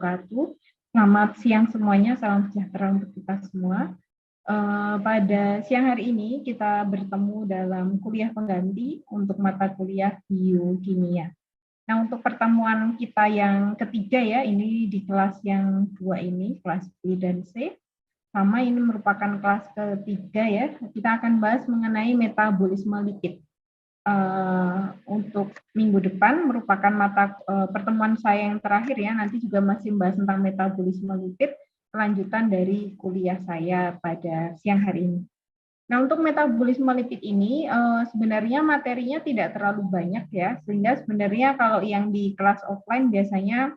wabarakatuh. Selamat siang semuanya, salam sejahtera untuk kita semua. Pada siang hari ini kita bertemu dalam kuliah pengganti untuk mata kuliah biokimia. Nah, untuk pertemuan kita yang ketiga ya, ini di kelas yang dua ini, kelas B dan C. Sama ini merupakan kelas ketiga ya, kita akan bahas mengenai metabolisme lipid. Untuk minggu depan merupakan pertemuan saya yang terakhir ya, nanti juga masih membahas tentang metabolisme lipid, kelanjutan dari kuliah saya pada siang hari ini. Nah, untuk metabolisme lipid ini sebenarnya materinya tidak terlalu banyak ya, sehingga sebenarnya kalau yang di kelas offline biasanya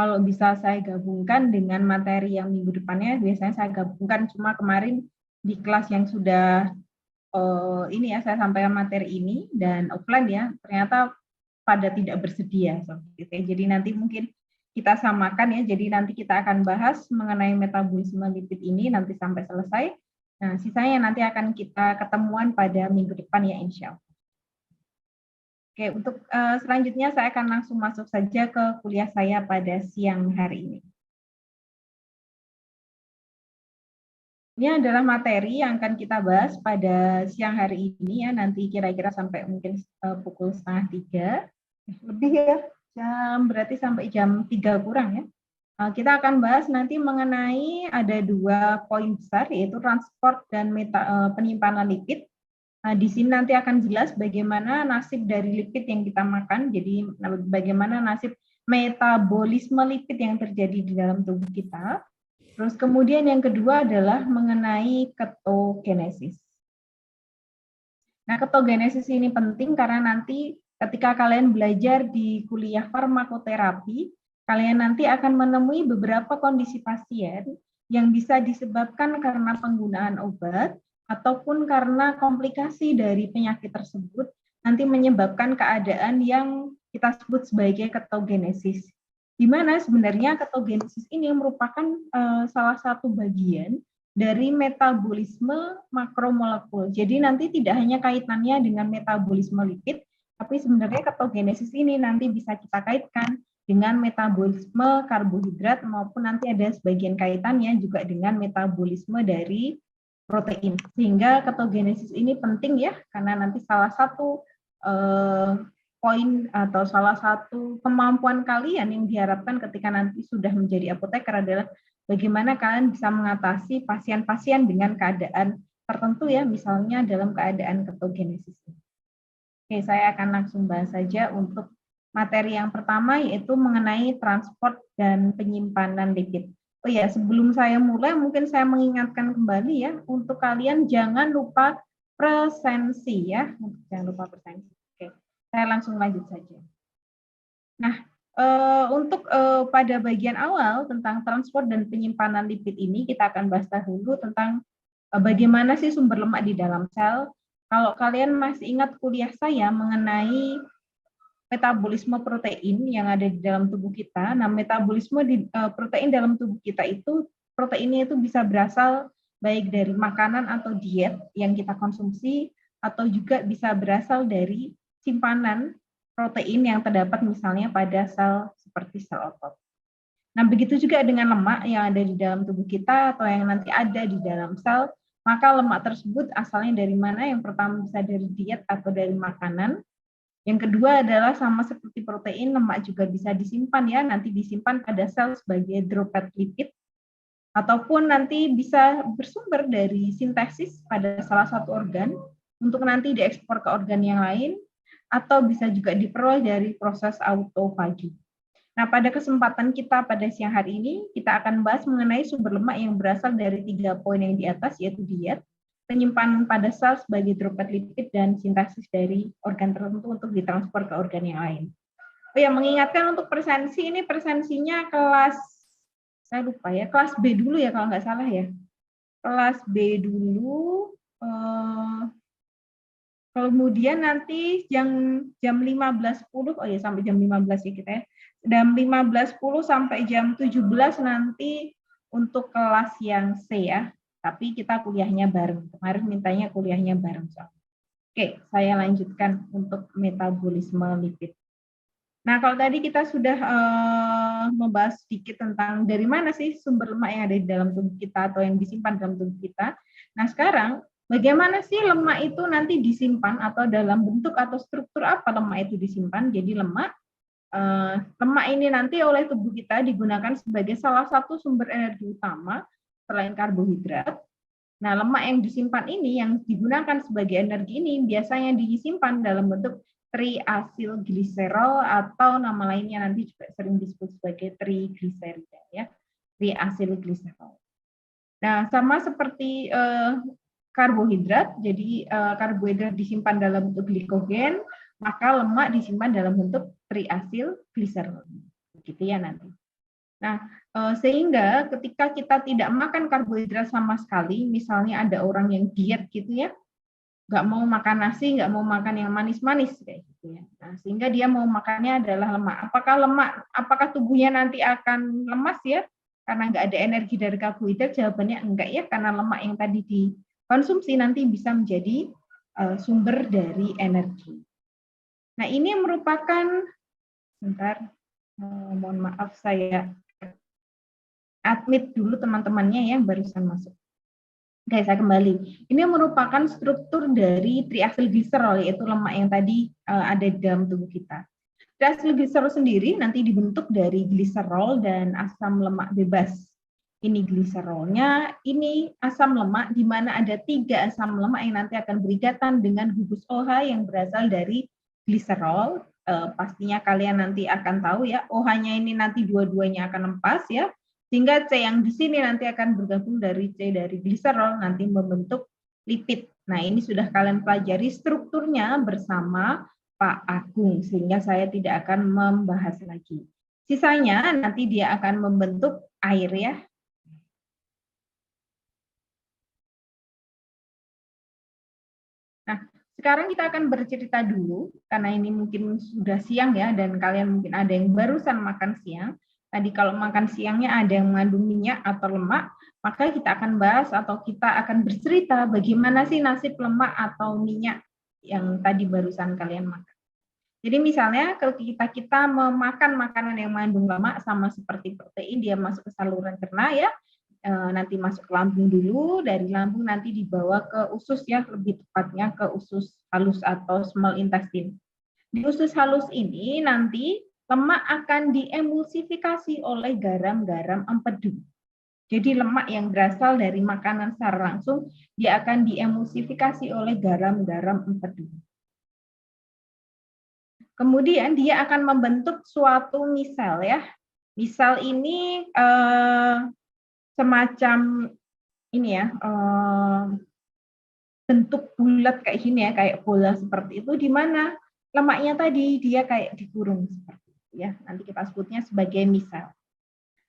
kalau bisa saya gabungkan dengan materi yang minggu depannya, biasanya saya gabungkan, cuma kemarin di kelas yang sudah ini ya, saya sampaikan materi ini dan offline ya, ternyata pada tidak bersedia seperti itu. Jadi nanti mungkin kita samakan ya, jadi nanti kita akan bahas mengenai metabolisme lipid ini nanti sampai selesai. Nah, sisanya nanti akan kita ketemuan pada minggu depan ya, insya Allah. Oke, untuk selanjutnya saya akan langsung masuk saja ke kuliah saya pada siang hari ini. Ini adalah materi yang akan kita bahas pada siang hari ini ya, nanti kira-kira sampai mungkin pukul 2:30, lebih ya, berarti sampai jam 3 kurang ya. Kita akan bahas nanti mengenai ada 2 poin besar, yaitu transport dan penyimpanan lipid. Nah, di sini nanti akan jelas bagaimana nasib dari lipid yang kita makan, jadi bagaimana nasib metabolisme lipid yang terjadi di dalam tubuh kita. Terus kemudian yang kedua adalah mengenai ketogenesis. Nah, ketogenesis ini penting karena nanti ketika kalian belajar di kuliah farmakoterapi, kalian nanti akan menemui beberapa kondisi pasien yang bisa disebabkan karena penggunaan obat ataupun karena komplikasi dari penyakit tersebut nanti menyebabkan keadaan yang kita sebut sebagai ketogenesis. Di mana sebenarnya ketogenesis ini merupakan salah satu bagian dari metabolisme makromolekul. Jadi nanti tidak hanya kaitannya dengan metabolisme lipid, tapi sebenarnya ketogenesis ini nanti bisa kita kaitkan dengan metabolisme karbohidrat maupun nanti ada sebagian kaitannya juga dengan metabolisme dari protein. Sehingga ketogenesis ini penting ya, karena nanti salah satu poin atau salah satu kemampuan kalian yang diharapkan ketika nanti sudah menjadi apoteker adalah bagaimana kalian bisa mengatasi pasien-pasien dengan keadaan tertentu ya, misalnya dalam keadaan ketogenesis. Oke, saya akan langsung bahas saja untuk materi yang pertama, yaitu mengenai transport dan penyimpanan lipid. Oh ya, sebelum saya mulai, mungkin saya mengingatkan kembali ya, untuk kalian jangan lupa presensi ya, jangan lupa presensi. Oke, saya langsung lanjut saja. Nah, untuk pada bagian awal tentang transport dan penyimpanan lipid ini, kita akan bahas dahulu tentang bagaimana sih sumber lemak di dalam sel. Kalau kalian masih ingat kuliah saya mengenai metabolisme protein yang ada di dalam tubuh kita, nah metabolisme protein dalam tubuh kita itu, proteinnya itu bisa berasal baik dari makanan atau diet yang kita konsumsi, atau juga bisa berasal dari simpanan protein yang terdapat misalnya pada sel seperti sel otot. Nah, begitu juga dengan lemak yang ada di dalam tubuh kita atau yang nanti ada di dalam sel, maka lemak tersebut asalnya dari mana? Yang pertama bisa dari diet atau dari makanan. Yang kedua adalah sama seperti protein, lemak juga bisa disimpan ya, nanti disimpan pada sel sebagai droplet lipid, ataupun nanti bisa bersumber dari sintesis pada salah satu organ untuk nanti diekspor ke organ yang lain, atau bisa juga diperoleh dari proses autofagi. Nah, pada kesempatan kita pada siang hari ini, kita akan bahas mengenai sumber lemak yang berasal dari 3 poin yang di atas, yaitu diet, penyimpanan pada sel sebagai droplet lipid, dan sintesis dari organ tertentu untuk ditransfer ke organ yang lain. Oh ya, mengingatkan untuk presensi, ini presensinya kelas, saya lupa ya, kelas B dulu ya kalau nggak salah ya. Kelas B dulu, kemudian nanti jam 15.10, oh ya sampai jam 15 ya kita ya. Jam 15.10 sampai jam 17 nanti untuk kelas yang C ya. Tapi kita kuliahnya bareng. Kemarin mintanya kuliahnya bareng. Oke, saya lanjutkan untuk metabolisme lipid. Nah, kalau tadi kita sudah membahas sedikit tentang dari mana sih sumber lemak yang ada di dalam tubuh kita atau yang disimpan dalam tubuh kita. Nah, sekarang bagaimana sih lemak itu nanti disimpan atau dalam bentuk atau struktur apa lemak itu disimpan? Jadi lemak ini nanti oleh tubuh kita digunakan sebagai salah satu sumber energi utama selain karbohidrat. Nah, lemak yang disimpan ini yang digunakan sebagai energi ini biasanya disimpan dalam bentuk triasilgliserol atau nama lainnya nanti juga sering disebut sebagai trigliserida ya, triasilgliserol. Nah, sama seperti karbohidrat, jadi karbohidrat disimpan dalam bentuk glikogen, maka lemak disimpan dalam bentuk triasilgliserol. Begitu ya nanti. Nah, sehingga ketika kita tidak makan karbohidrat sama sekali, misalnya ada orang yang diet gitu ya, nggak mau makan nasi, nggak mau makan yang manis-manis kayak gitu ya. Nah, sehingga dia mau makannya adalah lemak. Apakah tubuhnya nanti akan lemas ya? Karena nggak ada energi dari karbohidrat, jawabannya enggak ya, karena lemak yang tadi dikonsumsi nanti bisa menjadi sumber dari energi. Nah, ini merupakan, mohon maaf saya admit dulu teman-temannya yang barusan masuk. Oke, saya kembali. Ini merupakan struktur dari triasilgliserol, yaitu lemak yang tadi ada di dalam tubuh kita. Triasilgliserol sendiri nanti dibentuk dari gliserol dan asam lemak bebas. Ini gliserolnya, ini asam lemak, di mana ada 3 asam lemak yang nanti akan berikatan dengan gugus OH yang berasal dari gliserol. Pastinya kalian nanti akan tahu ya, OH-nya ini nanti dua-duanya akan empas ya. Sehingga C yang di sini nanti akan bergabung dari C dari gliserol, nanti membentuk lipid. Nah, ini sudah kalian pelajari strukturnya bersama Pak Agung, sehingga saya tidak akan membahas lagi. Sisanya nanti dia akan membentuk air ya. Nah, sekarang kita akan bercerita dulu, karena ini mungkin sudah siang ya, dan kalian mungkin ada yang barusan makan siang. Tadi kalau makan siangnya ada yang mengandung minyak atau lemak, maka kita akan bahas atau kita akan bercerita bagaimana sih nasib lemak atau minyak yang tadi barusan kalian makan. Jadi misalnya kalau kita memakan makanan yang mengandung lemak sama seperti protein, dia masuk ke saluran cerna ya, nanti masuk ke lambung dulu, dari lambung nanti dibawa ke usus ya, lebih tepatnya ke usus halus atau small intestine. Di usus halus ini nanti lemak akan diemulsifikasi oleh garam-garam empedu. Jadi lemak yang berasal dari makanan secara langsung, dia akan diemulsifikasi oleh garam-garam empedu. Kemudian dia akan membentuk suatu misel ya. Misel ini semacam ini ya, bentuk bulat kayak gini ya, kayak bola seperti itu, di mana lemaknya tadi dia kayak dikurung seperti itu ya. Nanti kita sebutnya sebagai misel.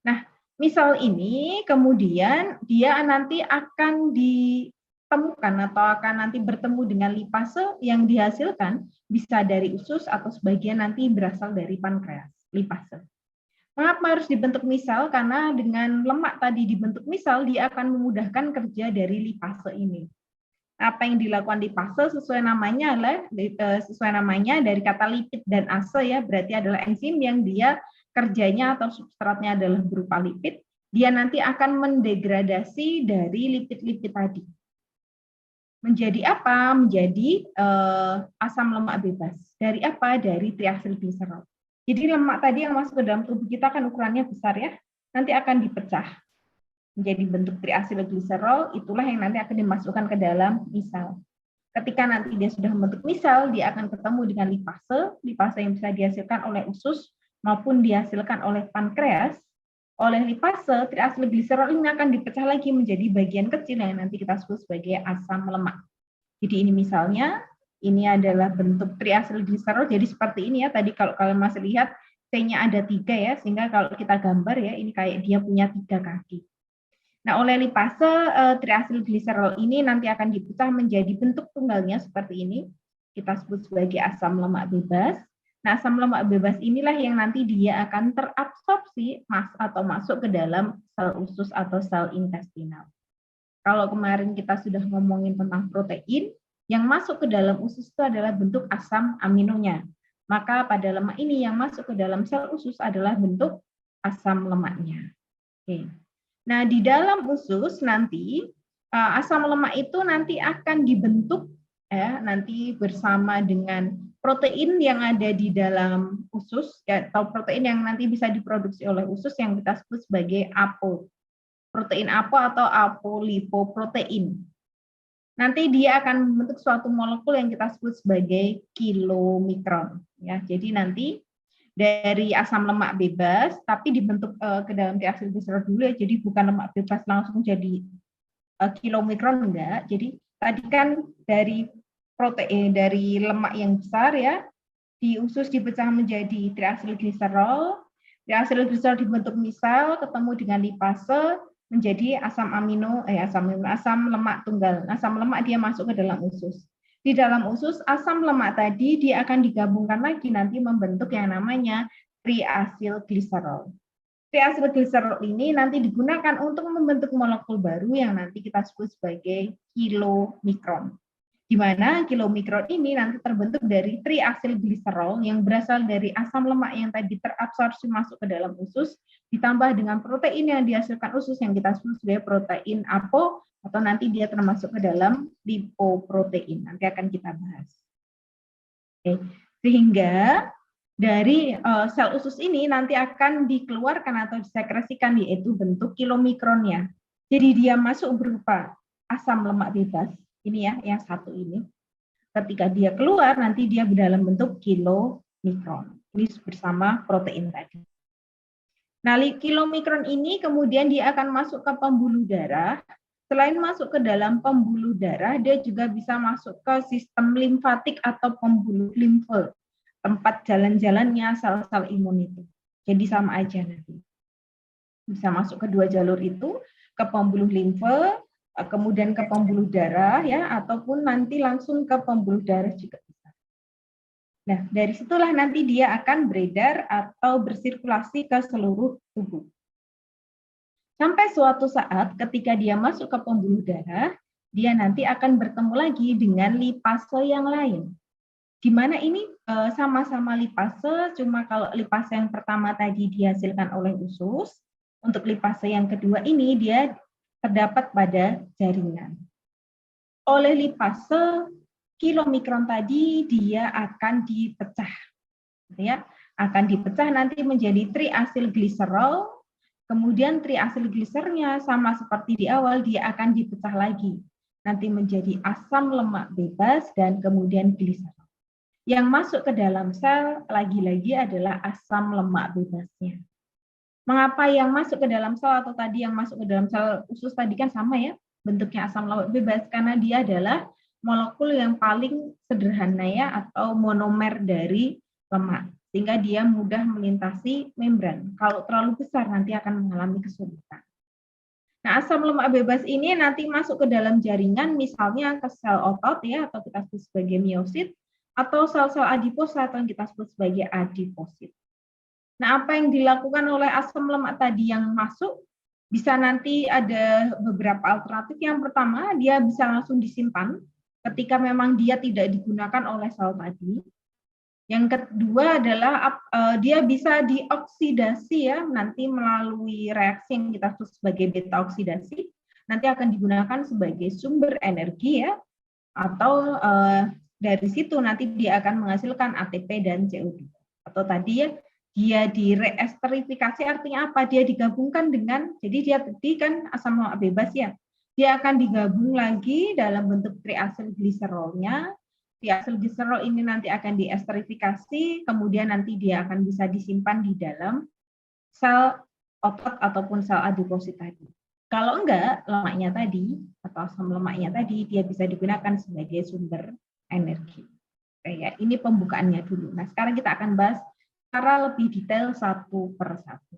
Nah, misel ini kemudian dia nanti akan ditemukan atau akan nanti bertemu dengan lipase yang dihasilkan bisa dari usus atau sebagian nanti berasal dari pankreas, lipase. Mengapa harus dibentuk misel? Karena dengan lemak tadi dibentuk misel, dia akan memudahkan kerja dari lipase ini. Apa yang dilakukan lipase sesuai namanya dari kata lipid dan ase ya, berarti adalah enzim yang dia kerjanya atau substratnya adalah berupa lipid, dia nanti akan mendegradasi dari lipid-lipid tadi. Menjadi apa? Menjadi asam lemak bebas. Dari apa? Dari triasilgliserol. Jadi lemak tadi yang masuk ke dalam tubuh kita kan ukurannya besar ya, nanti akan dipecah menjadi bentuk triasilgliserol, itulah yang nanti akan dimasukkan ke dalam misel. Ketika nanti dia sudah membentuk misel, dia akan ketemu dengan lipase yang bisa dihasilkan oleh usus maupun dihasilkan oleh pankreas. Oleh lipase, triasilgliserol ini akan dipecah lagi menjadi bagian kecil yang nanti kita sebut sebagai asam lemak. Jadi ini misalnya, ini adalah bentuk triasilgliserol, jadi seperti ini ya, tadi kalau kalian masih lihat, C-nya ada 3 ya, sehingga kalau kita gambar ya, ini kayak dia punya 3 kaki. Nah, oleh lipase, triasilgliserol ini nanti akan dipecah menjadi bentuk tunggalnya seperti ini, kita sebut sebagai asam lemak bebas. Nah, asam lemak bebas inilah yang nanti dia akan terabsorpsi atau masuk ke dalam sel usus atau sel intestinal. Kalau kemarin kita sudah ngomongin tentang protein, yang masuk ke dalam usus itu adalah bentuk asam aminonya. Maka pada lemak ini yang masuk ke dalam sel usus adalah bentuk asam lemaknya. Oke. Nah, di dalam usus nanti asam lemak itu nanti akan dibentuk ya, nanti bersama dengan protein yang ada di dalam usus ya, atau protein yang nanti bisa diproduksi oleh usus yang kita sebut sebagai APO. Protein APO atau apolipoprotein. Nanti dia akan membentuk suatu molekul yang kita sebut sebagai kilomikron ya. Jadi nanti dari asam lemak bebas tapi dibentuk ke dalam triacylglycerol dulu ya. Jadi bukan lemak bebas langsung jadi kilomikron enggak. Jadi tadi kan dari protein dari lemak yang besar ya, di usus dipecah menjadi triacylglycerol. Triacylglycerol dibentuk misal ketemu dengan lipase menjadi asam lemak tunggal. Asam lemak dia masuk ke dalam usus. Di dalam usus asam lemak tadi dia akan digabungkan lagi nanti membentuk yang namanya triacylglycerol. Triacylglycerol ini nanti digunakan untuk membentuk molekul baru yang nanti kita sebut sebagai kilomikron. Di mana kilomikron ini nanti terbentuk dari triacylglycerol yang berasal dari asam lemak yang tadi terabsorpsi masuk ke dalam usus, ditambah dengan protein yang dihasilkan usus yang kita sebut sebagai protein APO, atau nanti dia termasuk ke dalam lipoprotein. Nanti akan kita bahas. Oke. Sehingga dari sel usus ini nanti akan dikeluarkan atau disekresikan yaitu bentuk kilomikronnya. Jadi dia masuk berupa asam lemak bebas, ini ya yang satu ini. Ketika dia keluar nanti dia dalam bentuk kilomikron. Ini bersama protein tadi. Nah, kilomikron ini kemudian dia akan masuk ke pembuluh darah. Selain masuk ke dalam pembuluh darah, dia juga bisa masuk ke sistem limfatik atau pembuluh limfe, tempat jalan-jalannya sel-sel imun itu. Jadi sama aja nanti. Bisa masuk ke dua jalur itu, ke pembuluh limfe, kemudian ke pembuluh darah ya, ataupun nanti langsung ke pembuluh darah juga bisa. Nah, dari situlah nanti dia akan beredar atau bersirkulasi ke seluruh tubuh. Sampai suatu saat ketika dia masuk ke pembuluh darah, dia nanti akan bertemu lagi dengan lipase yang lain. Di mana ini sama-sama lipase, cuma kalau lipase yang pertama tadi dihasilkan oleh usus, untuk lipase yang kedua ini dia terdapat pada jaringan. Oleh lipase kilomikron tadi dia akan dipecah, ya, akan dipecah nanti menjadi triacylglycerol. Kemudian triacylglycernya sama seperti di awal dia akan dipecah lagi, nanti menjadi asam lemak bebas dan kemudian gliserol. Yang masuk ke dalam sel lagi-lagi adalah asam lemak bebasnya. Mengapa yang masuk ke dalam sel atau tadi yang masuk ke dalam sel usus tadi kan sama ya, bentuknya asam lemak bebas karena dia adalah molekul yang paling sederhana ya atau monomer dari lemak. Sehingga dia mudah melintasi membran. Kalau terlalu besar nanti akan mengalami kesulitan. Nah, asam lemak bebas ini nanti masuk ke dalam jaringan misalnya ke sel otot ya atau kita sebut sebagai miosit atau sel-sel adiposa atau yang kita sebut sebagai adiposit. Nah, apa yang dilakukan oleh asam lemak tadi yang masuk bisa nanti ada beberapa alternatif. Yang pertama, dia bisa langsung disimpan ketika memang dia tidak digunakan oleh sel tadi. Yang kedua adalah dia bisa dioksidasi ya, nanti melalui reaksi yang kita sebut sebagai beta oksidasi, nanti akan digunakan sebagai sumber energi ya, atau dari situ nanti dia akan menghasilkan ATP dan CO2. Atau tadi ya, dia direesterifikasi artinya apa? Dia digabungkan dengan, jadi dia tadi kan asam lemak bebas ya, dia akan digabung lagi dalam bentuk triacylglycerolnya. Triacylglycerol ini nanti akan diesterifikasi, kemudian nanti dia akan bisa disimpan di dalam sel otot ataupun sel adiposit tadi. Kalau enggak, lemaknya tadi atau asam lemaknya tadi dia bisa digunakan sebagai sumber energi. Kayak ini pembukaannya dulu. Nah, sekarang kita akan bahas secara lebih detail satu per satu.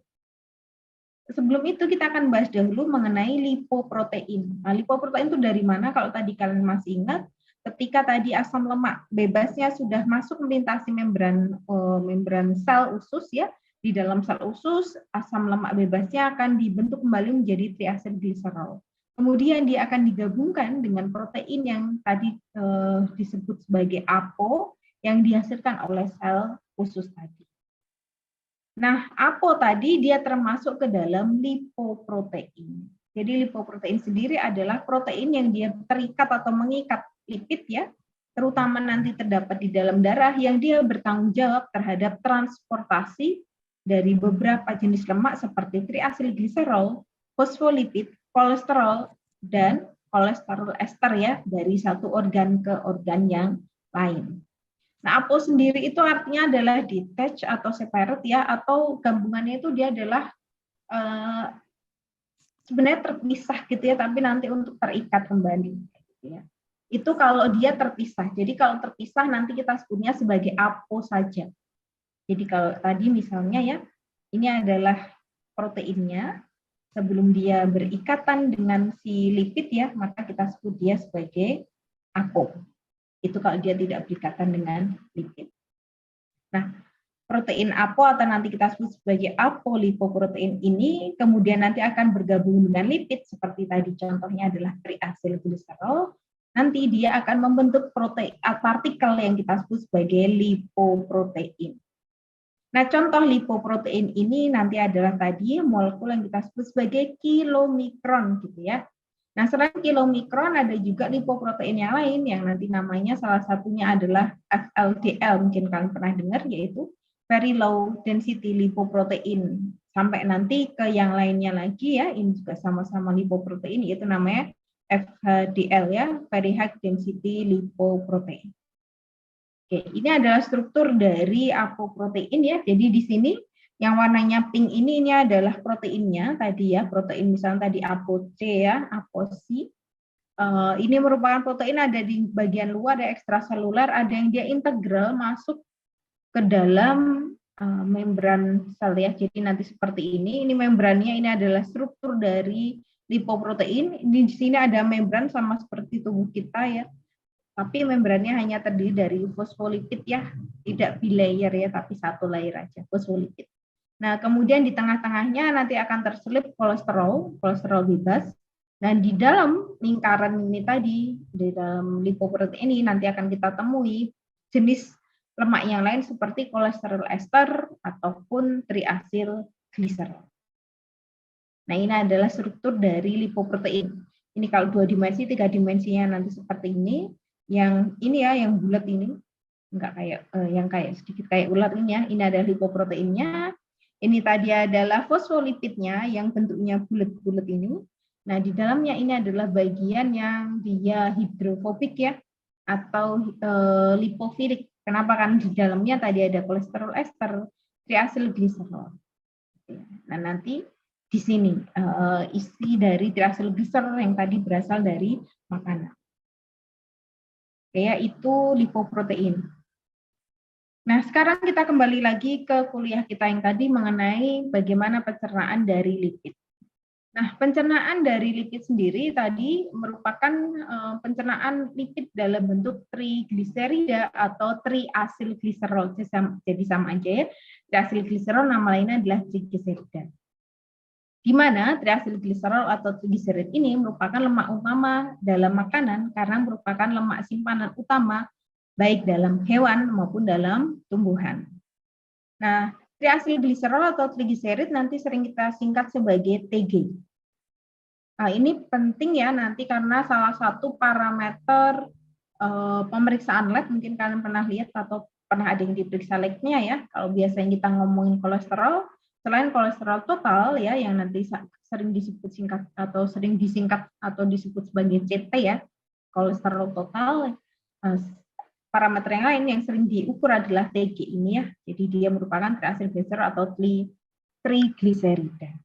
Sebelum itu kita akan bahas dahulu mengenai lipoprotein. Nah, lipoprotein itu dari mana? Kalau tadi kalian masih ingat, ketika tadi asam lemak bebasnya sudah masuk melintasi membran sel usus ya, di dalam sel usus asam lemak bebasnya akan dibentuk kembali menjadi triacylglycerol. Kemudian dia akan digabungkan dengan protein yang tadi disebut sebagai APO yang dihasilkan oleh sel usus tadi. Nah, APO tadi dia termasuk ke dalam lipoprotein. Jadi lipoprotein sendiri adalah protein yang dia terikat atau mengikat lipid ya, terutama nanti terdapat di dalam darah yang dia bertanggung jawab terhadap transportasi dari beberapa jenis lemak seperti triacylglycerol, fosfolipid, kolesterol, dan kolesterol ester ya, dari satu organ ke organ yang lain. Nah, APO sendiri itu artinya adalah detach atau separate ya, atau gabungannya itu dia adalah uh, sebenarnya terpisah gitu ya, tapi nanti untuk terikat kembali. Gitu ya. Itu kalau dia terpisah. Jadi kalau terpisah nanti kita sebutnya sebagai APO saja. Jadi kalau tadi misalnya ya, ini adalah proteinnya, sebelum dia berikatan dengan si lipid ya, maka kita sebut dia sebagai APO. Itu kalau dia tidak berikatan dengan lipid. Nah, protein APO atau nanti kita sebut sebagai apolipoprotein ini kemudian nanti akan bergabung dengan lipid seperti tadi contohnya adalah triacylglycerol. Nanti dia akan membentuk protein partikel yang kita sebut sebagai lipoprotein. Nah, contoh lipoprotein ini nanti adalah tadi molekul yang kita sebut sebagai kilomikron gitu ya. Nah, selain kilomikron ada juga lipoprotein yang lain yang nanti namanya salah satunya adalah FLDL, mungkin kalian pernah dengar, yaitu very low density lipoprotein. Sampai nanti ke yang lainnya lagi ya, ini juga sama-sama lipoprotein, yaitu namanya FHDL ya, very high density lipoprotein. Oke, ini adalah struktur dari apoprotein ya. Jadi di sini yang warnanya pink ini adalah proteinnya tadi ya, protein misalnya tadi ApoC ya, ApoC. Ini merupakan protein ada di bagian luar ya, ekstraseluler, ada yang dia integral masuk ke dalam membran sel ya. Jadi nanti seperti ini membrannya ini adalah struktur dari lipoprotein. Di sini ada membran sama seperti tubuh kita ya. Tapi membrannya hanya terdiri dari fosfolipid ya, tidak bilayer ya, tapi satu layer aja, fosfolipid. Nah, kemudian di tengah-tengahnya nanti akan terselip kolesterol bebas. Dan di dalam lingkaran ini tadi, di dalam lipoprotein ini nanti akan kita temui jenis lemak yang lain seperti kolesterol ester ataupun triacylglycerol. Nah, ini adalah struktur dari lipoprotein. Ini kalau 2 dimensi, 3 dimensinya nanti seperti ini. Yang ini ya, yang bulat ini, enggak kayak yang kayak sedikit kayak ulat ini ya. Ini adalah lipoproteinnya. Ini tadi adalah fosfolipidnya yang bentuknya bulat-bulat ini. Nah, di dalamnya ini adalah bagian yang dia hidrofobik ya, atau lipofilik. Kenapa? Kan di dalamnya tadi ada kolesterol ester, triacylglycerol. Nah, nanti di sini isi dari triacylglycerol yang tadi berasal dari makanan. Yaitu lipoprotein. Nah, sekarang kita kembali lagi ke kuliah kita yang tadi mengenai bagaimana pencernaan dari lipid. Nah, pencernaan dari lipid sendiri tadi merupakan pencernaan lipid dalam bentuk trigliserida atau triacylglycerol. Jadi sama aja ya. Triacylglycerol nama lainnya adalah trigliserida. Di mana triacylglycerol atau trigliserid ini merupakan lemak utama dalam makanan karena merupakan lemak simpanan utama baik dalam hewan maupun dalam tumbuhan. Nah, triacylglycerol atau trigliserid nanti sering kita singkat sebagai TG. Nah, ini penting ya nanti karena salah satu parameter pemeriksaan lab, mungkin kalian pernah lihat atau pernah ada yang diperiksa labnya ya. Kalau biasanya kita ngomongin kolesterol, selain kolesterol total ya yang nanti sering disebut singkat atau sering disingkat atau disebut sebagai CT ya, kolesterol total, parameter yang lain yang sering diukur adalah TG ini ya. Jadi dia merupakan triacylglycerol atau trigliserida.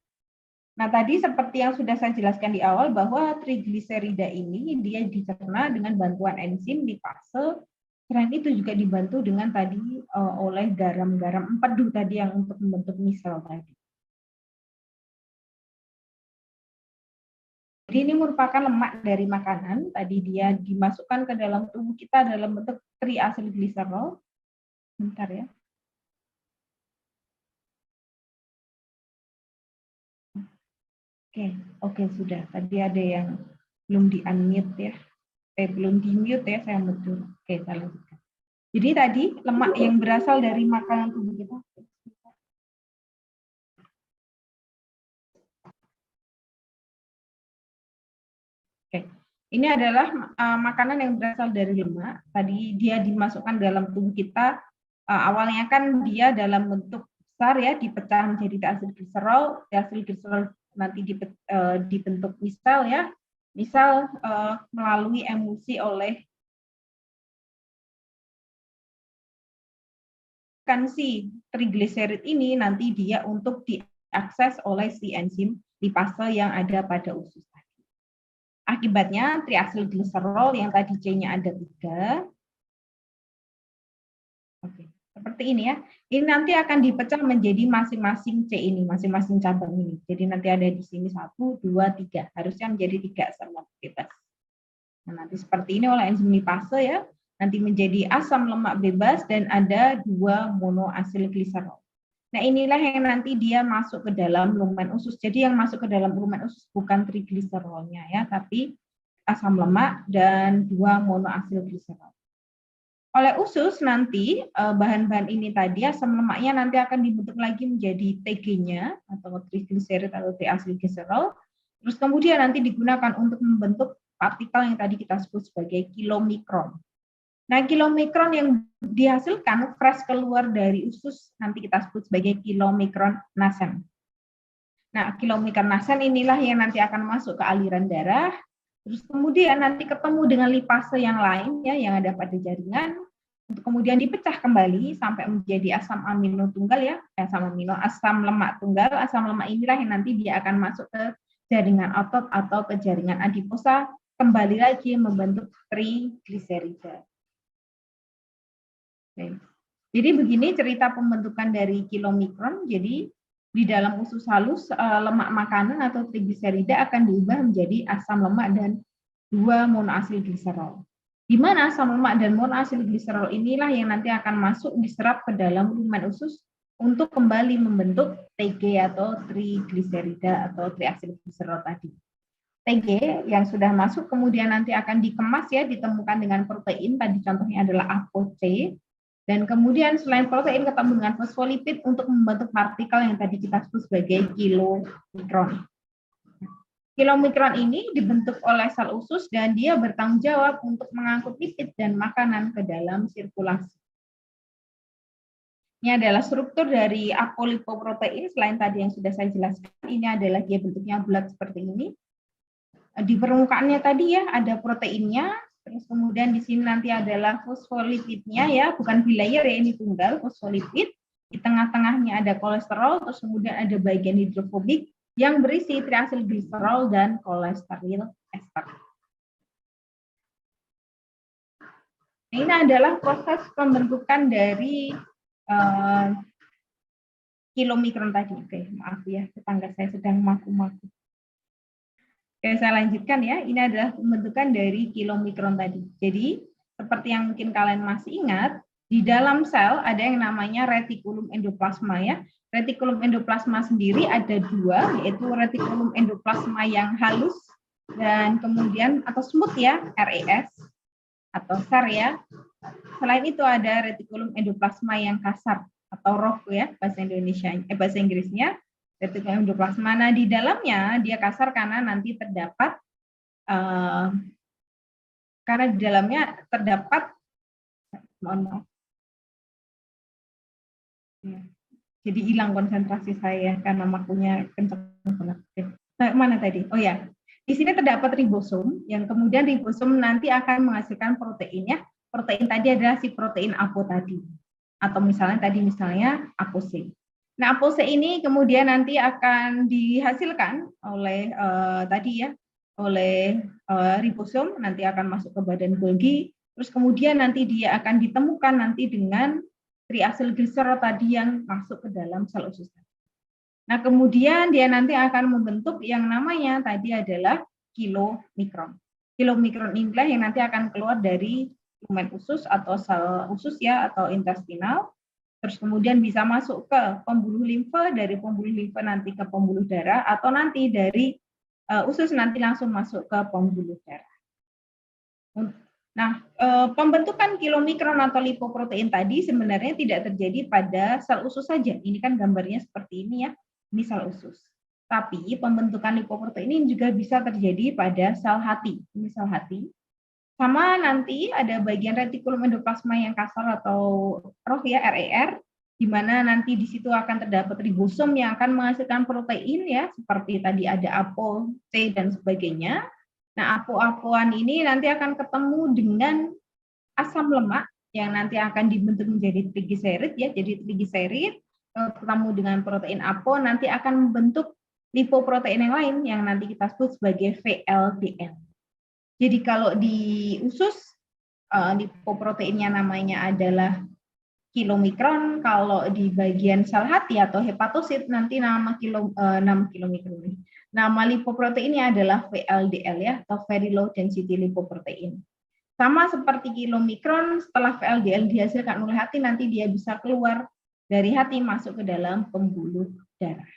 Nah, tadi seperti yang sudah saya jelaskan di awal bahwa trigliserida ini dia dicerna dengan bantuan enzim di fase. Selain itu juga dibantu dengan tadi oleh garam-garam empedu tadi yang untuk membentuk misel tadi. Jadi ini merupakan lemak dari makanan. Tadi dia dimasukkan ke dalam tubuh kita dalam bentuk triacylglycerol. Bentar ya. Oke, sudah. Tadi ada yang belum di-unmute ya. Belum di-mute ya, saya betul. Oke, saya lanjutkan. Jadi tadi lemak yang berasal dari makanan tubuh kita. Ini adalah makanan yang berasal dari lemak. Tadi dia dimasukkan dalam tubuh kita. Awalnya kan dia dalam bentuk besar ya, dipecah menjadi diasilgliserol. Diasilgliserol nanti dibentuk misal ya, misal melalui emulsi oleh si trigliserid ini nanti dia untuk diakses oleh si enzim lipase yang ada pada usus. Akibatnya triasilgliserol yang tadi C-nya ada 3. Oke, seperti ini ya. Ini nanti akan dipecah menjadi masing-masing C ini, masing-masing cabang ini. Jadi nanti ada di sini 1, 2, 3. Harusnya menjadi 3 asam lemak bebas. Nah, nanti seperti ini oleh enzim lipase ya. Nanti menjadi asam lemak bebas dan ada 2 monoasilgliserol. Nah, inilah yang nanti dia masuk ke dalam lumen usus. Jadi yang masuk ke dalam lumen usus bukan trigliserolnya ya, tapi asam lemak dan 2 monoasilgliserol. Oleh usus nanti bahan-bahan ini tadi asam lemaknya nanti akan dibentuk lagi menjadi TG-nya atau trigliserid atau triacylglycerol. Terus kemudian nanti digunakan untuk membentuk partikel yang tadi kita sebut sebagai kilomikron. Nah, kilomikron yang dihasilkan fresh keluar dari usus nanti kita sebut sebagai kilomikron nasen. Nah, kilomikron nasen inilah yang nanti akan masuk ke aliran darah. Terus kemudian nanti ketemu dengan lipase yang lain ya yang ada pada jaringan. Untuk kemudian dipecah kembali sampai menjadi asam amino tunggal ya, asam lemak tunggal. Asam lemak inilah yang nanti dia akan masuk ke jaringan otot atau ke jaringan adiposa, kembali lagi membentuk trigliserida. Jadi begini cerita pembentukan dari kilomikron. Jadi di dalam usus halus lemak makanan atau trigliserida akan diubah menjadi asam lemak dan 2 monoasilgliserol. Di mana asam lemak dan monoasilgliserol inilah yang nanti akan masuk diserap ke dalam lumen usus untuk kembali membentuk TG atau trigliserida atau triacylglycerol tadi. TG yang sudah masuk kemudian nanti akan dikemas ya, ditemukan dengan protein, tadi contohnya adalah ApoC. Dan kemudian selain protein ketemu dengan fosfolipid untuk membentuk partikel yang tadi kita sebut sebagai kilomikron. Kilomikron ini dibentuk oleh sel usus dan dia bertanggung jawab untuk mengangkut lipid dan makanan ke dalam sirkulasi. Ini adalah struktur dari apolipoprotein. Selain tadi yang sudah saya jelaskan, ini adalah dia bentuknya bulat seperti ini. Di permukaannya tadi ya ada proteinnya. Terus kemudian di sini nanti adalah fosfolipidnya ya, bukan bilayer ya, ini tunggal fosfolipid. Di tengah-tengahnya ada kolesterol, terus kemudian ada bagian hidrofobik yang berisi triacylglycerol dan kolesterol ester. Ini adalah proses pembentukan dari kilomikron tadi. Oke, maaf ya, tetangga saya sedang maku-maku. Oke, saya lanjutkan ya. Ini adalah pembentukan dari kilomikron tadi. Jadi, seperti yang mungkin kalian masih ingat, di dalam sel ada yang namanya retikulum endoplasma ya. Retikulum endoplasma sendiri ada 2, yaitu retikulum endoplasma yang halus dan kemudian atau smooth ya, RES atau SAR ya. Selain itu ada retikulum endoplasma yang kasar atau rough ya, bahasa Inggrisnya. Retikulum endoplasma. Nah, di dalamnya dia kasar karena nanti terdapat mohon maaf. Ya, jadi hilang konsentrasi saya karena makunya kencang banget. Nah, mana tadi? Oh ya, di sini terdapat ribosom yang kemudian ribosom nanti akan menghasilkan protein ya. Protein tadi adalah si protein apo tadi, atau misalnya ApoC. Nah, ApoC ini kemudian nanti akan dihasilkan oleh ribosom, nanti akan masuk ke badan Golgi, terus kemudian nanti dia akan ditemukan nanti dengan triacylglycerol tadi yang masuk ke dalam sel usus. Nah, kemudian dia nanti akan membentuk yang namanya tadi adalah kilomikron. Kilomikron inilah yang nanti akan keluar dari lumen usus atau sel usus ya, atau intestinal. Terus kemudian bisa masuk ke pembuluh limfe, dari pembuluh limfe nanti ke pembuluh darah, atau nanti dari usus nanti langsung masuk ke pembuluh darah. Nah, pembentukan kilomikron atau lipoprotein tadi sebenarnya tidak terjadi pada sel usus saja. Ini kan gambarnya seperti ini ya, ini sel usus. Tapi pembentukan lipoprotein ini juga bisa terjadi pada sel hati. Ini sel hati. Sama nanti ada bagian retikulum endoplasma yang kasar atau ROF ya, RER, di mana nanti di situ akan terdapat ribosom yang akan menghasilkan protein ya, seperti tadi ada APO, C dan sebagainya. Nah, APO-APOan ini nanti akan ketemu dengan asam lemak yang nanti akan dibentuk menjadi trigliserid ya. Jadi trigliserid ketemu dengan protein APO nanti akan membentuk lipoprotein yang lain yang nanti kita sebut sebagai VLDL. Jadi kalau di usus lipoproteinnya namanya adalah kilomikron, kalau di bagian sel hati atau hepatosit nanti nama kilomikron. Nama lipoproteinnya adalah VLDL ya, atau very low density lipoprotein. Sama seperti kilomikron, setelah VLDL dihasilkan oleh hati nanti dia bisa keluar dari hati masuk ke dalam pembuluh darah.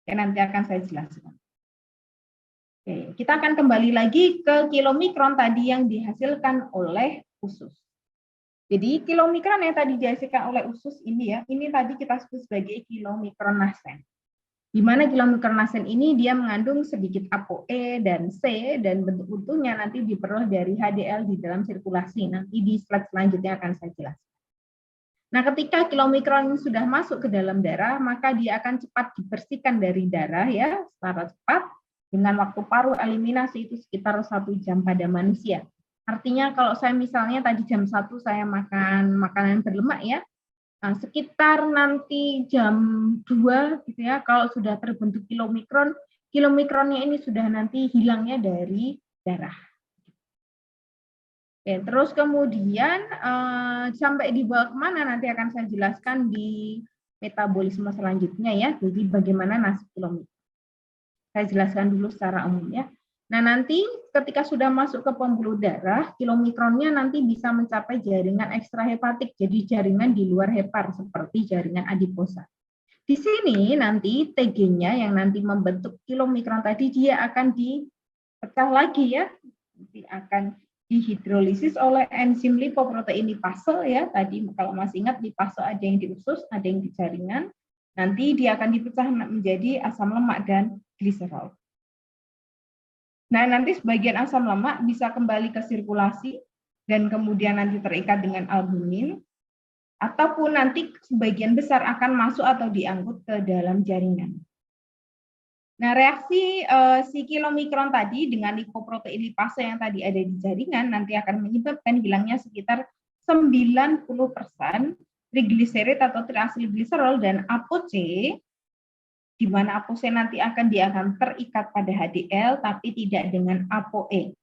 Oke, nanti akan saya jelaskan. Oke, kita akan kembali lagi ke kilomikron tadi yang dihasilkan oleh usus. Jadi kilomikron yang tadi dihasilkan oleh usus ini ya, ini tadi kita sebut sebagai kilomikron nasen. Di mana kilomikron nasen ini dia mengandung sedikit ApoE dan C dan bentuk utuhnya nanti diperoleh dari HDL di dalam sirkulasi. Nanti di slide selanjutnya akan saya jelaskan. Nah, ketika kilomikron sudah masuk ke dalam darah, maka dia akan cepat dibersihkan dari darah ya, secara cepat dengan waktu paruh eliminasi itu sekitar 1 jam pada manusia. Artinya kalau saya misalnya tadi jam 1 saya makan makanan berlemak ya, nah, sekitar nanti jam 2 gitu ya, kalau sudah terbentuk kilomikron, kilomikronnya ini sudah nanti hilangnya dari darah. Oke, terus kemudian sampai dibawa kemana nanti akan saya jelaskan di metabolisme selanjutnya ya. Jadi bagaimana nasib kilomikron. Saya jelaskan dulu secara umum ya. Nah nanti ketika sudah masuk ke pembuluh darah, kilomikronnya nanti bisa mencapai jaringan ekstrahepatik, jadi jaringan di luar hepar seperti jaringan adiposa. Di sini nanti TG-nya yang nanti membentuk kilomikron tadi dia akan dipecah lagi ya, nanti akan dihidrolisis oleh enzim lipoprotein lipase ya. Tadi kalau masih ingat lipase ada yang di usus, ada yang di jaringan. Nanti dia akan dipecah menjadi asam lemak dan gliserol. Nah, nanti sebagian asam lemak bisa kembali ke sirkulasi dan kemudian nanti terikat dengan albumin, ataupun nanti sebagian besar akan masuk atau diangkut ke dalam jaringan. Nah, reaksi si kilomikron tadi dengan lipoprotein lipase yang tadi ada di jaringan nanti akan menyebabkan hilangnya sekitar 90% trigliserid atau triacylglycerol dan ApoC, di mana ApoC nanti dia akan terikat pada HDL tapi tidak dengan ApoE.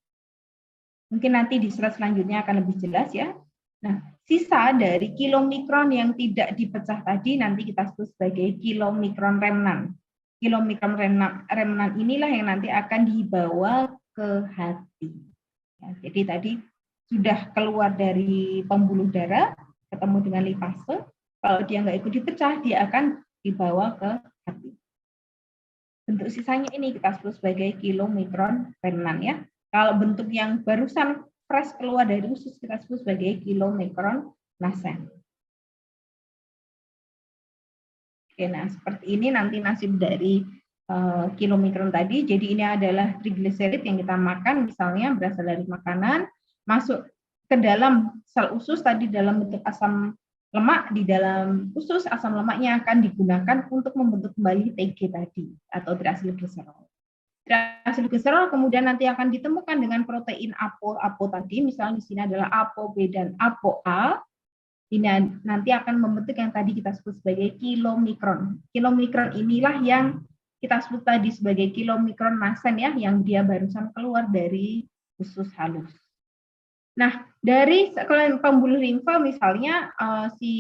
Mungkin nanti di slide selanjutnya akan lebih jelas ya. Nah, sisa dari kilomikron yang tidak dipecah tadi nanti kita sebut sebagai kilomikron remnan. Kilomikron remnan inilah yang nanti akan dibawa ke hati. Ya, jadi tadi sudah keluar dari pembuluh darah, ketemu dengan lipase. Kalau dia nggak ikut dipecah, dia akan dibawa ke hati. Bentuk sisanya ini kita sebut sebagai kilomikron remnan ya. Kalau bentuk yang barusan fresh keluar dari usus kita sebut sebagai kilomikron nasen. Oke, nah seperti ini nanti nasib dari kilomikron tadi. Jadi ini adalah trigliserid yang kita makan, misalnya berasal dari makanan, masuk ke dalam sel usus tadi dalam bentuk asam lemak. Di dalam usus asam lemaknya akan digunakan untuk membentuk kembali TG tadi atau triacylglycerol. Triacylglycerol kemudian nanti akan ditemukan dengan protein APO tadi, misalnya di sini adalah ApoB dan ApoA. Ini nanti akan membentuk yang tadi kita sebut sebagai kilomikron. Kilomikron inilah yang kita sebut tadi sebagai kilomikron nasen ya, yang dia barusan keluar dari usus halus. Nah, dari pembuluh limfa misalnya si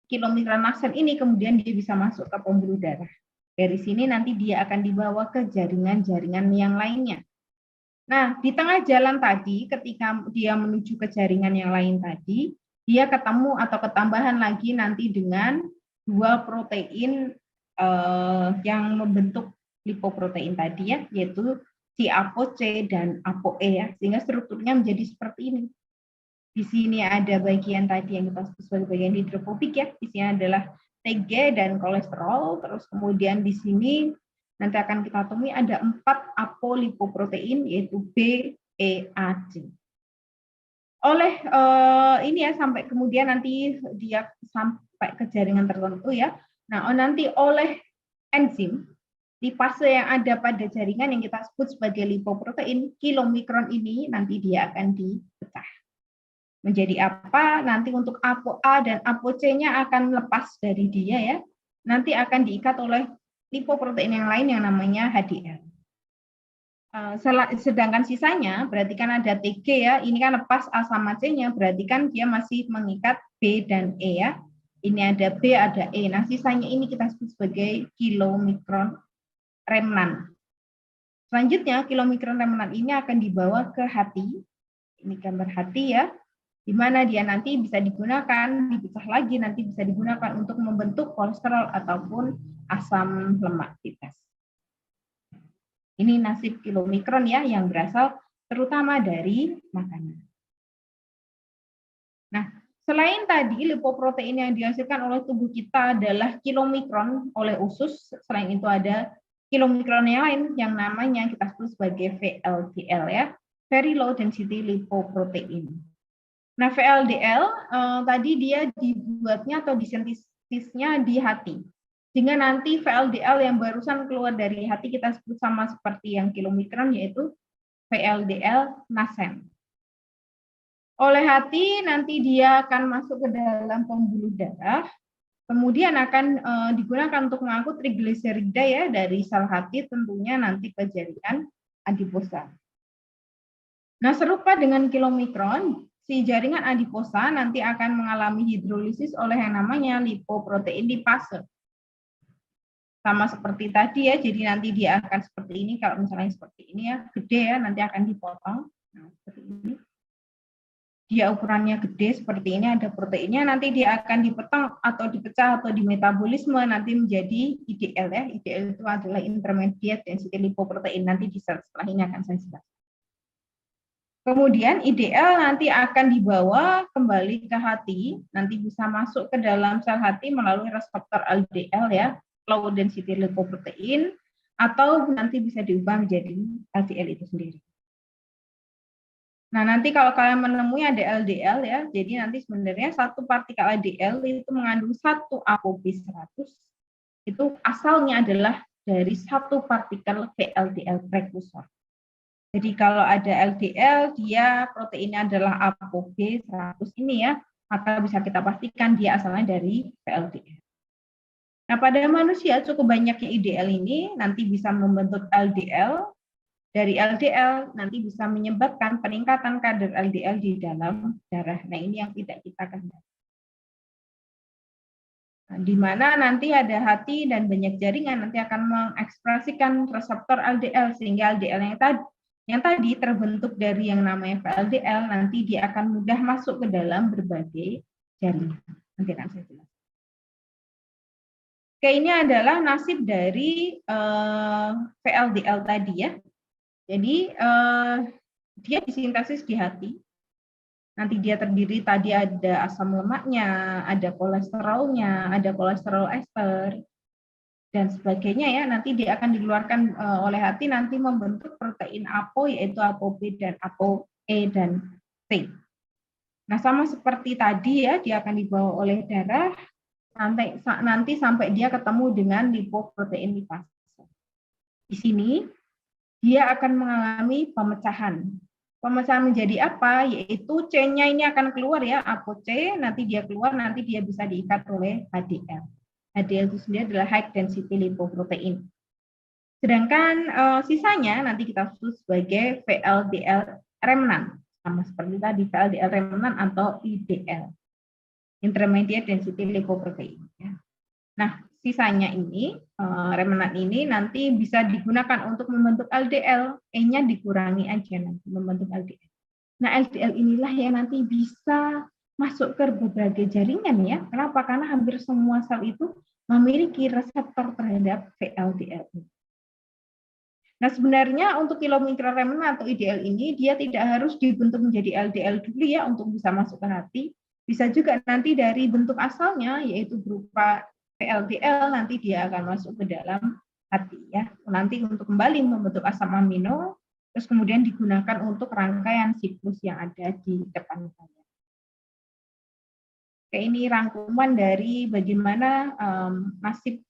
kilomikron nasen ini kemudian dia bisa masuk ke pembuluh darah. Dari sini nanti dia akan dibawa ke jaringan-jaringan yang lainnya. Nah, di tengah jalan tadi ketika dia menuju ke jaringan yang lain tadi, dia ketemu atau ketambahan lagi nanti dengan dua protein yang membentuk lipoprotein tadi ya, yaitu si ApoC dan ApoE ya, sehingga strukturnya menjadi seperti ini. Di sini ada bagian tadi yang kita sebut sebagai bagian hidrofobik ya, di sini adalah TG dan kolesterol, terus kemudian di sini nanti akan kita temui ada 4 apolipoprotein, yaitu B, E, A, C. Oleh ini ya, sampai kemudian nanti dia sampai ke jaringan tertentu ya. Nah, nanti oleh enzim di fase yang ada pada jaringan yang kita sebut sebagai lipoprotein, kilomikron ini nanti dia akan dipecah. Menjadi apa? Nanti untuk ApoA dan ApoC-nya akan lepas dari dia ya. Nanti akan diikat oleh lipoprotein yang lain yang namanya HDL. Sedangkan sisanya berarti kan ada TG ya, ini kan lepas A sama C-nya, berarti kan dia masih mengikat B dan E ya. Ini ada B, ada E. Nah, sisanya ini kita sebut sebagai kilomikron remnan. Selanjutnya, kilomikron remnan ini akan dibawa ke hati. Ini gambar hati ya, di mana dia nanti bisa digunakan, dipecah lagi, nanti bisa digunakan untuk membentuk kolesterol ataupun asam lemak kita. Ini nasib kilomikron ya, yang berasal terutama dari makanan. Nah, selain tadi lipoprotein yang dihasilkan oleh tubuh kita adalah kilomikron oleh usus, selain itu ada kilomikron yang lain yang namanya kita sebut sebagai VLDL ya, very low density lipoprotein. Nah, VLDL tadi dia dibuatnya atau disintesisnya di hati. Sehingga nanti VLDL yang barusan keluar dari hati kita sebut sama seperti yang kilomikron, yaitu VLDL nascent. Oleh hati nanti dia akan masuk ke dalam pembuluh darah, kemudian akan digunakan untuk mengangkut trigliserida ya dari sel hati tentunya nanti ke jaringan adiposa. Nah, serupa dengan kilomikron, si jaringan adiposa nanti akan mengalami hidrolisis oleh yang namanya lipoprotein lipase. Sama seperti tadi ya, jadi nanti dia akan seperti ini, kalau misalnya seperti ini ya, gede ya, nanti akan dipotong. Nah, seperti ini. Dia ukurannya gede seperti ini, ada proteinnya, nanti dia akan dipotong atau dipecah atau dimetabolisme nanti menjadi IDL ya. IDL itu adalah intermediate density lipoprotein, nanti di setelah ini akan saya jelaskan. Kemudian IDL nanti akan dibawa kembali ke hati, nanti bisa masuk ke dalam sel hati melalui reseptor LDL ya, low density lipoprotein, atau nanti bisa diubah menjadi LDL itu sendiri. Nah, nanti kalau kalian menemui ada LDL ya, jadi nanti sebenarnya satu partikel LDL itu mengandung satu ApoB100, itu asalnya adalah dari satu partikel VLDL prekursor. Jadi kalau ada LDL, dia proteinnya adalah ApoB100 ini ya, maka bisa kita pastikan dia asalnya dari VLDL. Nah, pada manusia cukup banyaknya IDL ini nanti bisa membentuk LDL. Dari LDL nanti bisa menyebabkan peningkatan kadar LDL di dalam darah. Nah, ini yang tidak kita kehendaki. Nah, di mana nanti ada hati dan banyak jaringan nanti akan mengekspresikan reseptor LDL sehingga LDL yang tadi terbentuk dari yang namanya VLDL nanti dia akan mudah masuk ke dalam berbagai jaringan. Nanti akan saya jelaskan. Oke, ini adalah nasib dari VLDL tadi ya. Jadi dia disintesis di hati. Nanti dia terdiri tadi ada asam lemaknya, ada kolesterolnya, ada kolesterol ester dan sebagainya ya. Nanti dia akan dikeluarkan oleh hati nanti membentuk protein APO yaitu ApoB dan ApoE dan C. Nah, sama seperti tadi ya, dia akan dibawa oleh darah nanti sampai dia ketemu dengan lipoprotein lipase. Di sini dia akan mengalami pemecahan. Pemecahan menjadi apa? Yaitu C-nya ini akan keluar ya, ApoC, nanti dia keluar, nanti dia bisa diikat oleh HDL. HDL itu sendiri adalah high density lipoprotein. Sedangkan sisanya nanti kita sebut sebagai VLDL remnant. Sama seperti tadi, VLDL remnant atau IDL. Intermediate density lipoprotein. Nah, sisanya ini, remnant ini nanti bisa digunakan untuk membentuk LDL, E-nya dikurangi aja nanti membentuk LDL. Nah, LDL inilah yang nanti bisa masuk ke berbagai jaringan ya. Kenapa? Karena hampir semua sel itu memiliki reseptor terhadap VLDL. Nah, sebenarnya untuk kilomikron remnant atau IDL ini, dia tidak harus dibentuk menjadi LDL dulu ya untuk bisa masuk ke hati. Bisa juga nanti dari bentuk asalnya, yaitu berupa VLDL, nanti dia akan masuk ke dalam hati ya. Nanti untuk kembali membentuk asam amino, terus kemudian digunakan untuk rangkaian siklus yang ada di depan kalian. Oke, ini rangkuman dari bagaimana nasib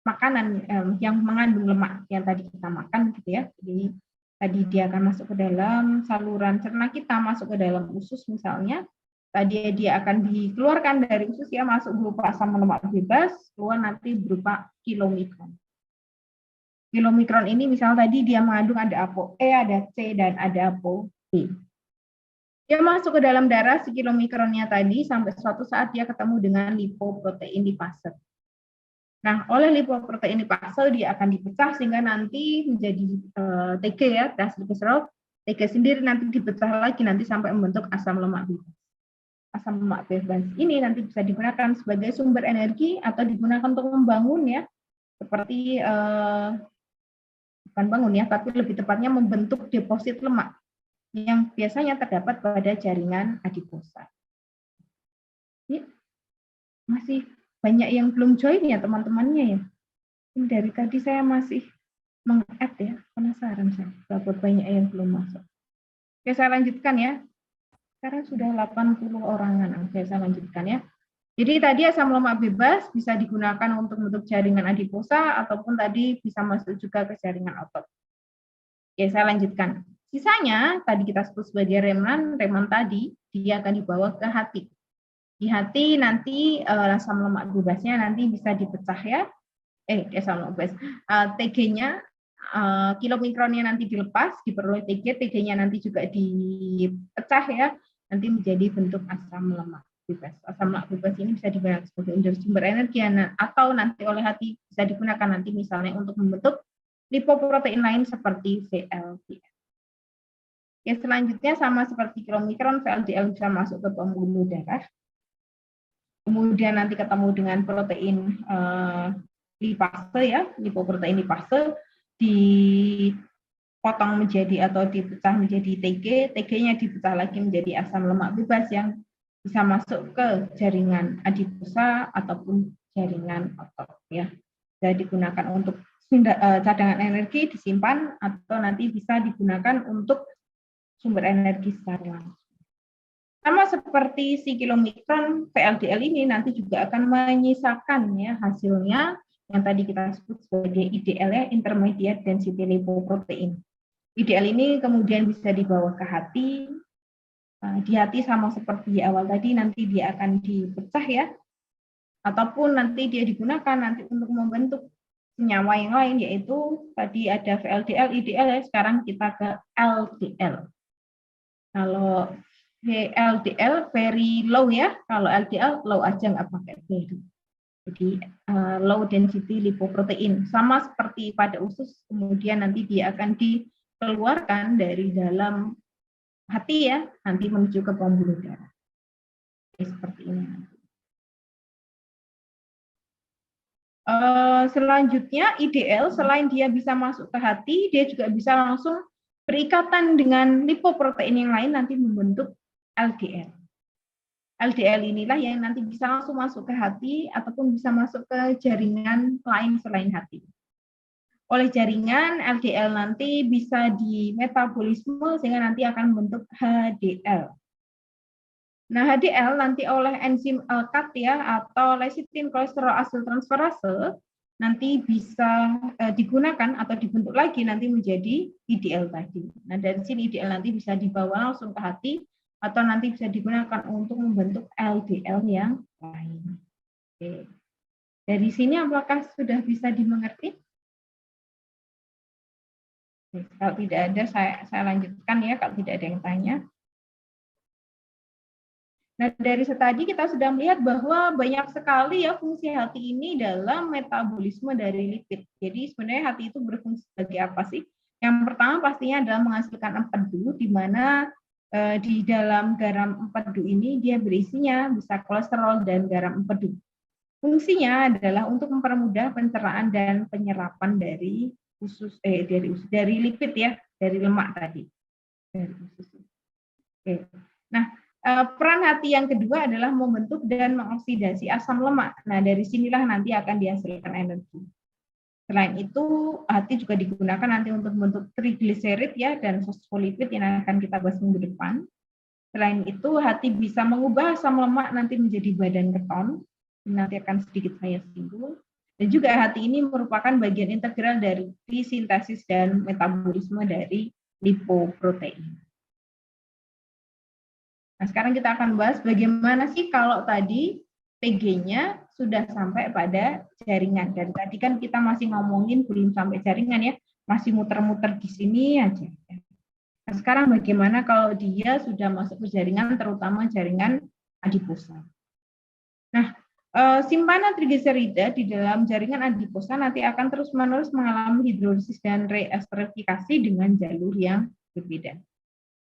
makanan yang mengandung lemak yang tadi kita makan gitu ya. Jadi tadi dia akan masuk ke dalam saluran cerna kita, masuk ke dalam usus misalnya. Tadi dia akan dikeluarkan dari usus ya, masuk berupa asam lemak bebas, keluar nanti berupa kilomikron. Kilomikron ini misalnya tadi dia mengandung ada ApoE, ada C, dan ada ApoB. Dia masuk ke dalam darah si kilomikronnya tadi sampai suatu saat dia ketemu dengan lipoprotein lipase. Nah, oleh lipoprotein lipase dia akan dipecah sehingga nanti menjadi TG ya, triglycerol. TG sendiri nanti dipecah lagi nanti sampai membentuk asam lemak bebas. Asam lemak bebas ini nanti bisa digunakan sebagai sumber energi atau digunakan untuk membangun ya, seperti bukan bangun ya, tapi lebih tepatnya membentuk deposit lemak yang biasanya terdapat pada jaringan adiposa. Ini masih banyak yang belum join ya teman-temannya ya. Ini dari tadi saya masih meng-add ya, penasaran saya, berapa banyak yang belum masuk. Oke, saya lanjutkan ya. Sekarang sudah 80 orangan. Oke, saya lanjutkan ya. Jadi tadi asam lemak bebas bisa digunakan untuk membentuk jaringan adiposa ataupun tadi bisa masuk juga ke jaringan otot. Oke, saya lanjutkan. Sisanya tadi kita sebut sebagai reman tadi dia akan dibawa ke hati. Di hati nanti asam lemak bebasnya nanti bisa dipecah ya. Asam lemak bebas. TG-nya kilomikronnya nanti dilepas, diperoleh TG, TG-nya nanti juga dipecah ya, nanti menjadi bentuk asam lemak bebas. Asam lemak bebas ini bisa digunakan sebagai sumber energi atau nanti oleh hati bisa digunakan nanti misalnya untuk membentuk lipoprotein lain seperti VLDL. Ya, selanjutnya sama seperti kilomikron, VLDL bisa masuk ke pembuluh darah. Kemudian nanti ketemu dengan protein lipase ya, lipoprotein lipase dipotong menjadi atau dipecah menjadi TG, TG-nya dipecah lagi menjadi asam lemak bebas yang bisa masuk ke jaringan adiposa ataupun jaringan otot ya. Bisa digunakan untuk cadangan energi disimpan atau nanti bisa digunakan untuk sumber energi secara langsung. Sama seperti si kilomikron, VLDL ini nanti juga akan menyisakan ya hasilnya yang tadi kita sebut sebagai IDL ya, intermediate density lipoprotein. IDL ini kemudian bisa dibawa ke hati. Di hati sama seperti di awal tadi nanti dia akan dipecah ya, ataupun nanti dia digunakan nanti untuk membentuk senyawa yang lain, yaitu tadi ada VLDL, IDL ya, sekarang kita ke LDL. Kalau LDL very low ya, kalau LDL low aja nggak pakai very. Jadi low density lipoprotein sama seperti pada usus, kemudian nanti dia akan dikeluarkan dari dalam hati ya, nanti menuju ke pembuluh darah. Seperti ini. Selanjutnya IDL selain dia bisa masuk ke hati, dia juga bisa langsung berikatan dengan lipoprotein yang lain nanti membentuk LDL. LDL inilah yang nanti bisa langsung masuk ke hati ataupun bisa masuk ke jaringan lain selain hati. Oleh jaringan, LDL nanti bisa dimetabolisme sehingga nanti akan membentuk HDL. Nah, HDL nanti oleh enzim ALKAT ya atau lecithin kolesterol asiltransferase nanti bisa digunakan atau dibentuk lagi nanti menjadi IDL tadi. Nah, dari sini IDL nanti bisa dibawa langsung ke hati atau nanti bisa digunakan untuk membentuk LDL yang lain. Oke. Dari sini apakah sudah bisa dimengerti? Oke, kalau tidak ada saya lanjutkan ya kalau tidak ada yang tanya. Nah, dari tadi kita sudah melihat bahwa banyak sekali ya fungsi hati ini dalam metabolisme dari lipid. Jadi sebenarnya hati itu berfungsi sebagai apa sih? Yang pertama pastinya adalah menghasilkan empedu, di mana di dalam garam empedu ini dia berisinya bisa kolesterol dan garam empedu. Fungsinya adalah untuk mempermudah pencernaan dan penyerapan dari dari lipid ya, dari lemak tadi. Dari usus. Oke. Nah, peran hati yang kedua adalah membentuk dan mengoksidasi asam lemak. Nah, dari sinilah nanti akan dihasilkan energi. Selain itu, HT juga digunakan nanti untuk membentuk trigliserid ya dan fosfolipid yang akan kita bahas minggu depan. Selain itu, HT bisa mengubah asam lemak nanti menjadi badan keton. Nanti akan sedikit saya singgung. Dan juga HT ini merupakan bagian integral dari sintesis dan metabolisme dari lipoprotein. Nah, sekarang kita akan bahas bagaimana sih kalau tadi PG-nya sudah sampai pada jaringan. Dan tadi kan kita masih ngomongin belum sampai jaringan ya, masih muter-muter di sini aja. Nah, sekarang bagaimana kalau dia sudah masuk ke jaringan, terutama jaringan adiposa. Nah, simpanan trigliserida di dalam jaringan adiposa nanti akan terus-menerus mengalami hidrolisis dan reesterifikasi dengan jalur yang berbeda.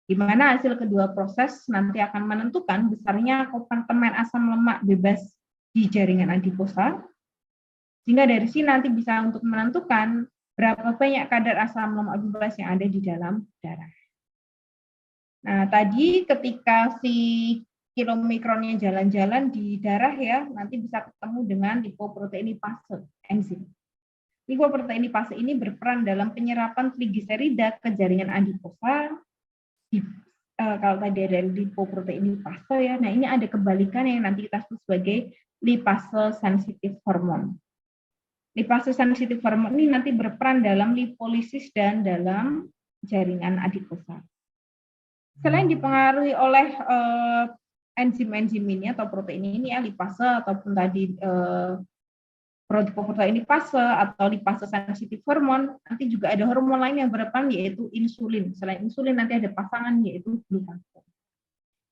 Di mana hasil kedua proses nanti akan menentukan besarnya kompartemen asam lemak bebas di jaringan adiposa, sehingga dari sini nanti bisa untuk menentukan berapa banyak kadar asam lemak bebas yang ada di dalam darah. Nah, tadi ketika si kilomikronnya jalan-jalan di darah ya, nanti bisa ketemu dengan lipoproteinipase enzim. Lipoproteinipase ini berperan dalam penyerapan trigliserida ke jaringan adiposa. Kalau tadi ada lipoproteinipase ya, nah ini ada kebalikan yang nanti kita sebut sebagai lipase sensitif hormon. Lipase sensitif hormon ini nanti berperan dalam lipolisis dan dalam jaringan adiposa. Selain dipengaruhi oleh enzim-enzim ini atau protein ini ya, lipase ataupun tadi lipoproteinipase atau lipase sensitif hormon, nanti juga ada hormon lain yang berperan yaitu insulin. Selain insulin nanti ada pasangan yaitu glukagon.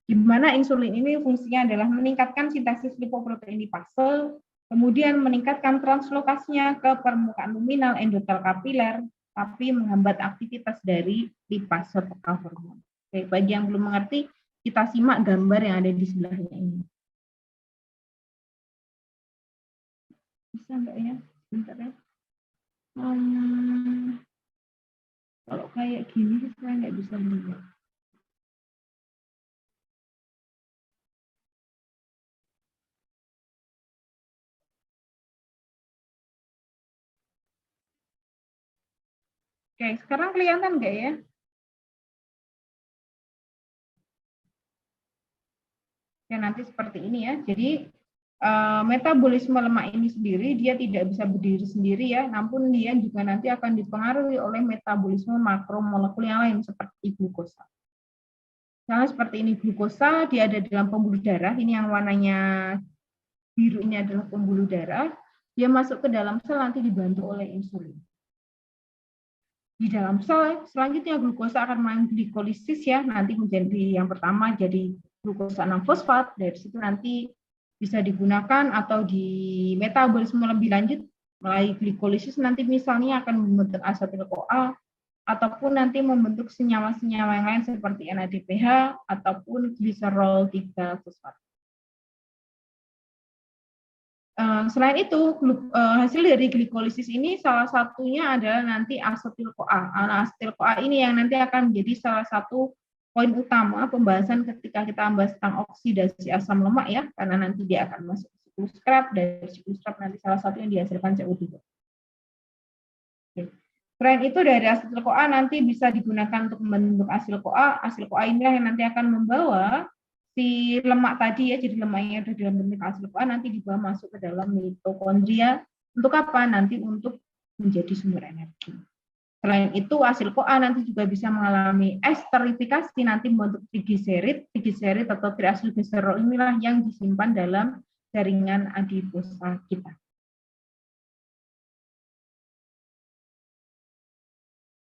Di mana insulin ini fungsinya adalah meningkatkan sintesis lipoproteinipase, kemudian meningkatkan translokasinya ke permukaan luminal endotel kapiler, tapi menghambat aktivitas dari lipase peka hormon. Oke, bagi yang belum mengerti, kita simak gambar yang ada di sebelahnya ini. Bisa enggak ya? Bentar ya. Kalau kayak gini saya nggak bisa lihat. Oke, sekarang kelihatan nggak ya? Ya, nanti seperti ini ya. Jadi metabolisme lemak ini sendiri dia tidak bisa berdiri sendiri ya, namun dia juga nanti akan dipengaruhi oleh metabolisme makromolekul yang lain seperti glukosa. Misalnya seperti ini glukosa, dia ada dalam pembuluh darah, ini yang warnanya biru ini adalah pembuluh darah, dia masuk ke dalam sel nanti dibantu oleh insulin. Di dalam sel, selanjutnya glukosa akan mengglikolisis ya, nanti menjadi yang pertama jadi glukosa 6-fosfat, dari situ nanti bisa digunakan atau di metabolisme lebih lanjut melalui glikolisis nanti misalnya akan membentuk asetil-CoA ataupun nanti membentuk senyawa-senyawa yang lain seperti NADPH ataupun gliserol 3-fosfat. Selain itu, hasil dari glikolisis ini salah satunya adalah nanti asetil-CoA. Asetil-CoA ini yang nanti akan menjadi salah satu poin utama pembahasan ketika kita membahas tentang oksidasi asam lemak ya, karena nanti dia akan masuk ke siklus Krebs, dari siklus Krebs nanti salah satu yang dihasilkan CO2. Selain itu dari asetil-CoA nanti bisa digunakan untuk membentuk asil-CoA. Asil-CoA inilah yang nanti akan membawa si lemak tadi ya, jadi lemaknya ada dalam bentuk asil-CoA nanti dibawa masuk ke dalam mitokondria. Untuk apa? Nanti untuk menjadi sumber energi. Selain itu, asil-CoA nanti juga bisa mengalami esterifikasi nanti membentuk trigliserid atau triacylglycerol inilah yang disimpan dalam jaringan adiposa kita.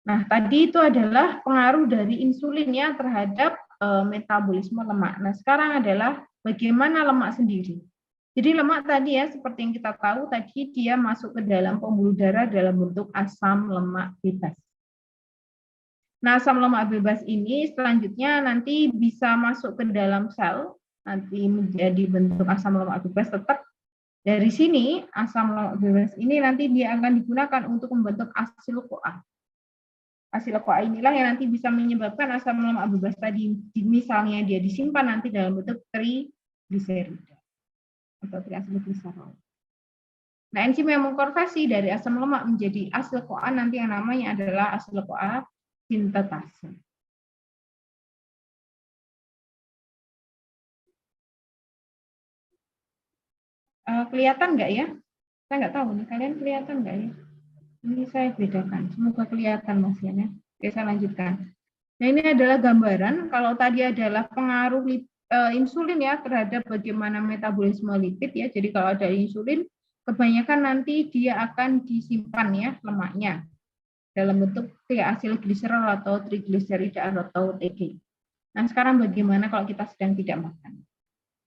Nah, tadi itu adalah pengaruh dari insulin ya terhadap metabolisme lemak. Nah, sekarang adalah bagaimana lemak sendiri. Jadi lemak tadi ya, seperti yang kita tahu tadi dia masuk ke dalam pembuluh darah dalam bentuk asam lemak bebas. Nah, asam lemak bebas ini selanjutnya nanti bisa masuk ke dalam sel, nanti menjadi bentuk asam lemak bebas tetap. Dari sini, asam lemak bebas ini nanti dia akan digunakan untuk membentuk asil-CoA. Asil-CoA inilah yang nanti bisa menyebabkan asam lemak bebas tadi, misalnya dia disimpan nanti dalam bentuk trigliserida atau triacylglycerol. Nah, enzim yang mengkonversi dari asam lemak menjadi asil-CoA nanti yang namanya adalah asil-CoA sintetase. Kelihatan nggak ya? Saya nggak tahu nih, kalian kelihatan nggak ya? Ini saya bedakan, semoga kelihatan Mas ya. Oke, saya lanjutkan. Nah, ini adalah gambaran, kalau tadi adalah pengaruh insulin ya terhadap bagaimana metabolisme lipid ya. Jadi kalau ada insulin, kebanyakan nanti dia akan disimpan ya lemaknya dalam bentuk asil gliserol atau trigliserida atau TG. Nah, sekarang bagaimana kalau kita sedang tidak makan?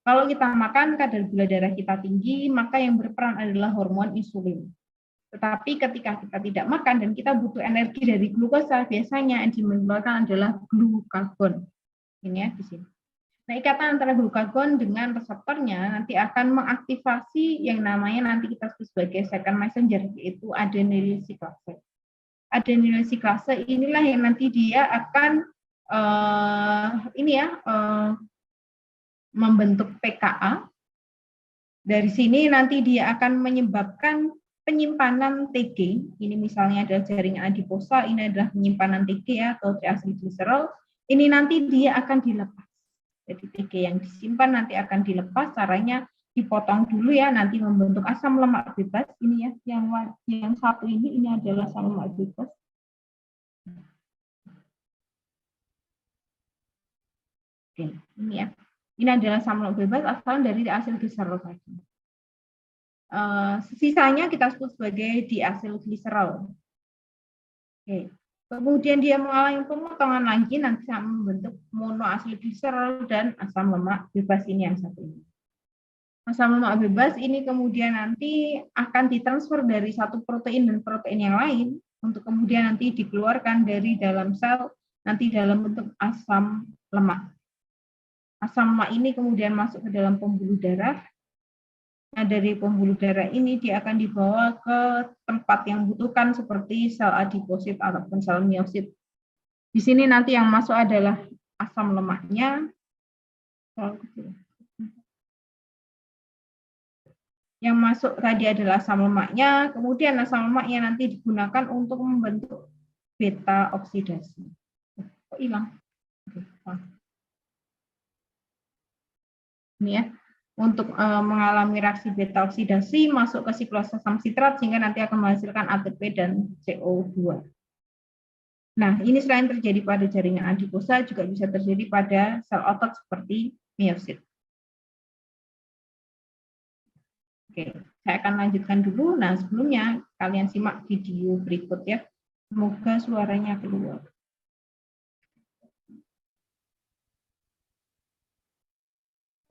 Kalau kita makan, kadar gula darah kita tinggi, maka yang berperan adalah hormon insulin. Tetapi ketika kita tidak makan dan kita butuh energi dari glukosa, biasanya yang dikeluarkan adalah glukagon. Ini ya di sini. Nah, ikatan antara glukagon dengan reseptornya nanti akan mengaktifasi yang namanya nanti kita sebut sebagai second messenger, yaitu adenylyl cyclase. Adenylyl cyclase inilah yang nanti dia akan membentuk PKA. Dari sini nanti dia akan menyebabkan penyimpanan TG. Ini misalnya adalah jaringan adiposa, ini adalah penyimpanan TG ya, atau triacylglycerol. Ini nanti dia akan dilepas. Jadi TG yang disimpan nanti akan dilepas, caranya dipotong dulu ya, nanti membentuk asam lemak bebas. Ini ya, yang satu ini adalah asam lemak bebas. Oke, ini ya. Ini adalah asam lemak bebas asal dari asilglycerol tadi. Sisanya kita sebut sebagai diasilglycerol. Oke. Kemudian dia mengalami pemotongan lagi nanti membentuk monoasilglycerol dan asam lemak bebas ini yang satu ini. Asam lemak bebas ini kemudian nanti akan ditransfer dari satu protein dan protein yang lain untuk kemudian nanti dikeluarkan dari dalam sel nanti dalam bentuk asam lemak. Asam lemak ini kemudian masuk ke dalam pembuluh darah. Nah, dari pembuluh darah ini dia akan dibawa ke tempat yang membutuhkan seperti sel adiposit ataupun sel miosit. Di sini nanti yang masuk adalah asam lemaknya. Yang masuk tadi adalah asam lemaknya, kemudian asam lemaknya nanti digunakan untuk membentuk beta oksidasi. Kok hilang? Ini ya. Untuk mengalami reaksi beta oksidasi masuk ke siklus asam sitrat sehingga nanti akan menghasilkan ATP dan CO2. Nah, ini selain terjadi pada jaringan adiposa juga bisa terjadi pada sel otot seperti miosit. Oke, saya akan lanjutkan dulu. Nah, sebelumnya kalian simak video berikut ya. Semoga suaranya keluar.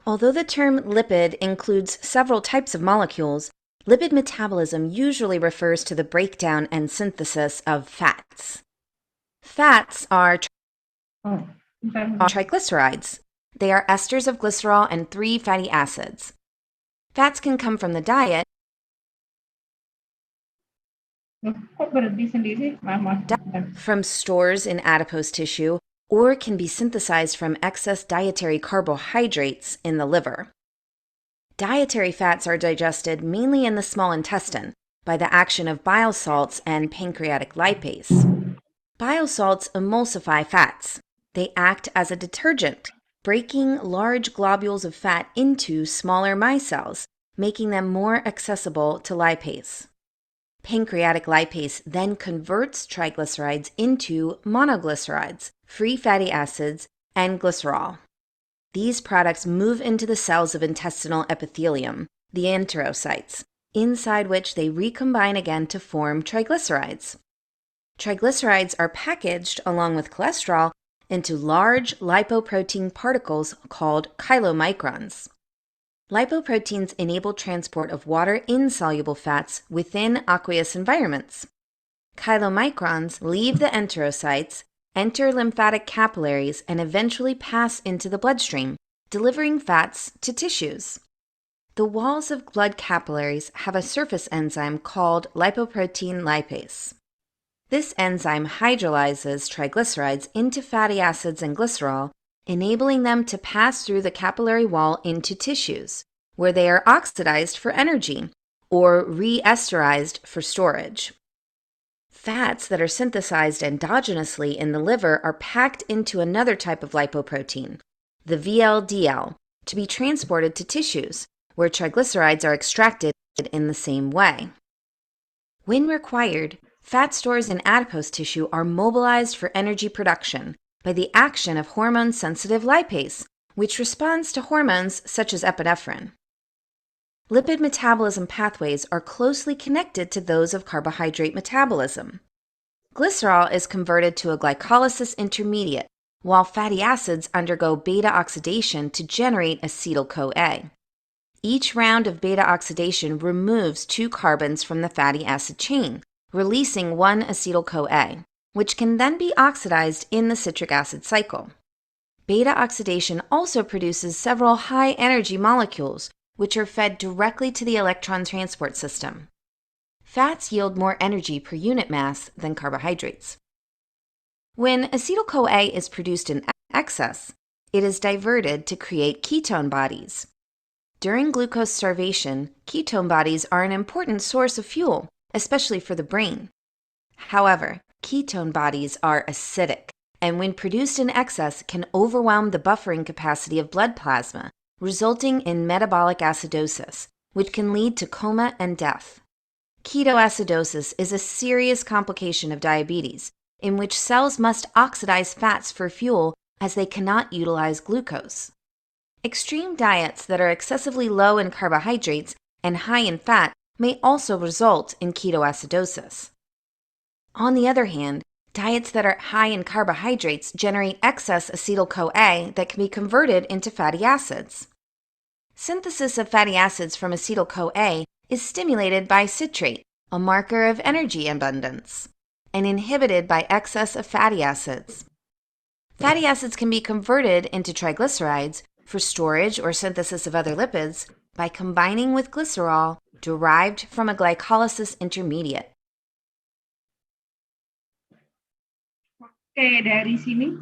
Although the term lipid includes several types of molecules, lipid metabolism usually refers to the breakdown and synthesis of fats. Fats are triglycerides. They are esters of glycerol and 3 fatty acids. Fats can come from the diet, from stores in adipose tissue, or can be synthesized from excess dietary carbohydrates in the liver. Dietary fats are digested mainly in the small intestine by the action of bile salts and pancreatic lipase. Bile salts emulsify fats. They act as a detergent, breaking large globules of fat into smaller micelles, making them more accessible to lipase. Pancreatic lipase then converts triglycerides into monoglycerides, free fatty acids, and glycerol. These products move into the cells of intestinal epithelium, the enterocytes, inside which they recombine again to form triglycerides. Triglycerides are packaged, along with cholesterol, into large lipoprotein particles called chylomicrons. Lipoproteins enable transport of water-insoluble fats within aqueous environments. Chylomicrons leave the enterocytes, enter lymphatic capillaries, and eventually pass into the bloodstream, delivering fats to tissues. The walls of blood capillaries have a surface enzyme called lipoprotein lipase. This enzyme hydrolyzes triglycerides into fatty acids and glycerol, enabling them to pass through the capillary wall into tissues, where they are oxidized for energy, or re-esterized for storage. Fats that are synthesized endogenously in the liver are packed into another type of lipoprotein, the VLDL, to be transported to tissues, where triglycerides are extracted in the same way. When required, fat stores in adipose tissue are mobilized for energy production by the action of hormone-sensitive lipase, which responds to hormones such as epinephrine. Lipid metabolism pathways are closely connected to those of carbohydrate metabolism. Glycerol is converted to a glycolysis intermediate, while fatty acids undergo beta oxidation to generate acetyl-CoA. Each round of beta oxidation removes 2 carbons from the fatty acid chain, releasing 1 acetyl-CoA, which can then be oxidized in the citric acid cycle. Beta oxidation also produces several high-energy molecules, which are fed directly to the electron transport system. Fats yield more energy per unit mass than carbohydrates. When acetyl-CoA is produced in excess, it is diverted to create ketone bodies. During glucose starvation, ketone bodies are an important source of fuel, especially for the brain. However, ketone bodies are acidic, and when produced in excess can overwhelm the buffering capacity of blood plasma, resulting in metabolic acidosis, which can lead to coma and death. Ketoacidosis is a serious complication of diabetes, in which cells must oxidize fats for fuel as they cannot utilize glucose. Extreme diets that are excessively low in carbohydrates and high in fat may also result in ketoacidosis. On the other hand, diets that are high in carbohydrates generate excess acetyl-CoA that can be converted into fatty acids. Synthesis of fatty acids from acetyl-CoA is stimulated by citrate, a marker of energy abundance, and inhibited by excess of fatty acids. Fatty acids can be converted into triglycerides for storage or synthesis of other lipids by combining with glycerol derived from a glycolysis intermediate. Oke, dari sini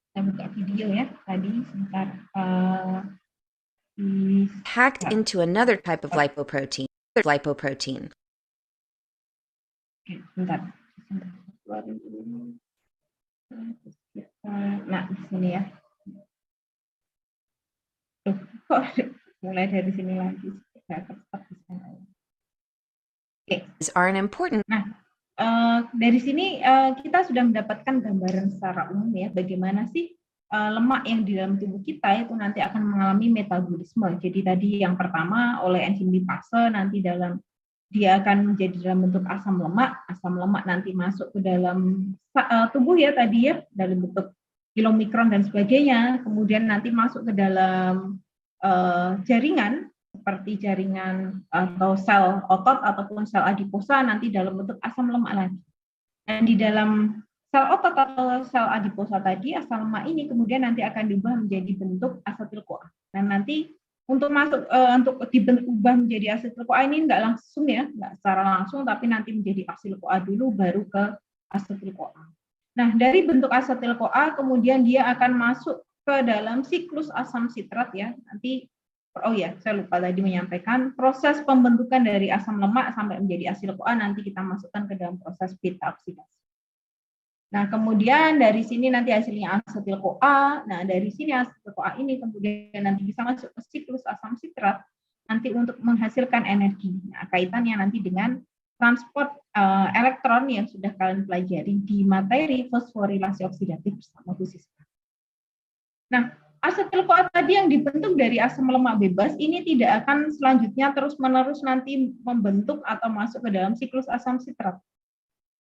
kita buka video ya. Tadi sebentar. Packed into another type of lipoprotein. Oke, sebentar. Nah, di sini ya. Kok mulai dari sini lagi? Are an important. Nah, dari sini kita sudah mendapatkan gambaran secara umum ya, bagaimana sih lemak yang di dalam tubuh kita itu nanti akan mengalami metabolisme. Jadi tadi yang pertama oleh enzim lipase nanti dia akan menjadi dalam bentuk asam lemak nanti masuk ke dalam tubuh ya tadi ya, dalam bentuk kilomikron dan sebagainya, kemudian nanti masuk ke dalam jaringan seperti jaringan atau sel otot ataupun sel adiposa nanti dalam bentuk asam lemak lagi. Dan di dalam sel otot atau sel adiposa tadi asam lemak ini kemudian nanti akan diubah menjadi bentuk asetil-CoA. Dan nanti untuk diubah menjadi asetil-CoA ini nggak langsung ya, nggak secara langsung, tapi nanti menjadi asetil-CoA dulu baru ke asetil-CoA. Nah, dari bentuk asetil-CoA kemudian dia akan masuk ke dalam siklus asam sitrat ya. Nanti saya lupa tadi menyampaikan proses pembentukan dari asam lemak sampai menjadi asetil-CoA nanti kita masukkan ke dalam proses beta oksidasi. Nah, kemudian dari sini nanti hasilnya asetil-CoA. Nah, dari sini asetil-CoA ini kemudian nanti bisa masuk ke siklus asam sitrat nanti untuk menghasilkan energi. Nah, kaitannya nanti dengan transport elektron yang sudah kalian pelajari di materi fosforilasi oksidatif bersama Bu Siska. Nah, asetil-CoA tadi yang dibentuk dari asam lemak bebas ini tidak akan selanjutnya terus-menerus nanti membentuk atau masuk ke dalam siklus asam sitrat.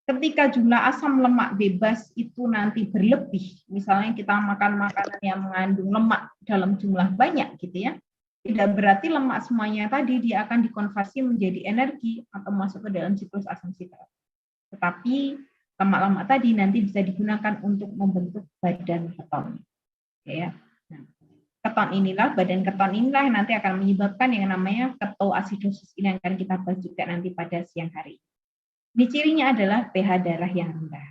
Ketika jumlah asam lemak bebas itu nanti berlebih, misalnya kita makan makanan yang mengandung lemak dalam jumlah banyak gitu ya, tidak berarti lemak semuanya tadi dia akan dikonversi menjadi energi atau masuk ke dalam siklus asam sitrat. Tetapi lemak-lemak tadi nanti bisa digunakan untuk membentuk badan keton. Ya. Nah, badan keton inilah yang nanti akan menyebabkan yang namanya ketoasidosis ini yang akan kita bahas juga nanti pada siang hari. Ini cirinya adalah pH darah yang rendah.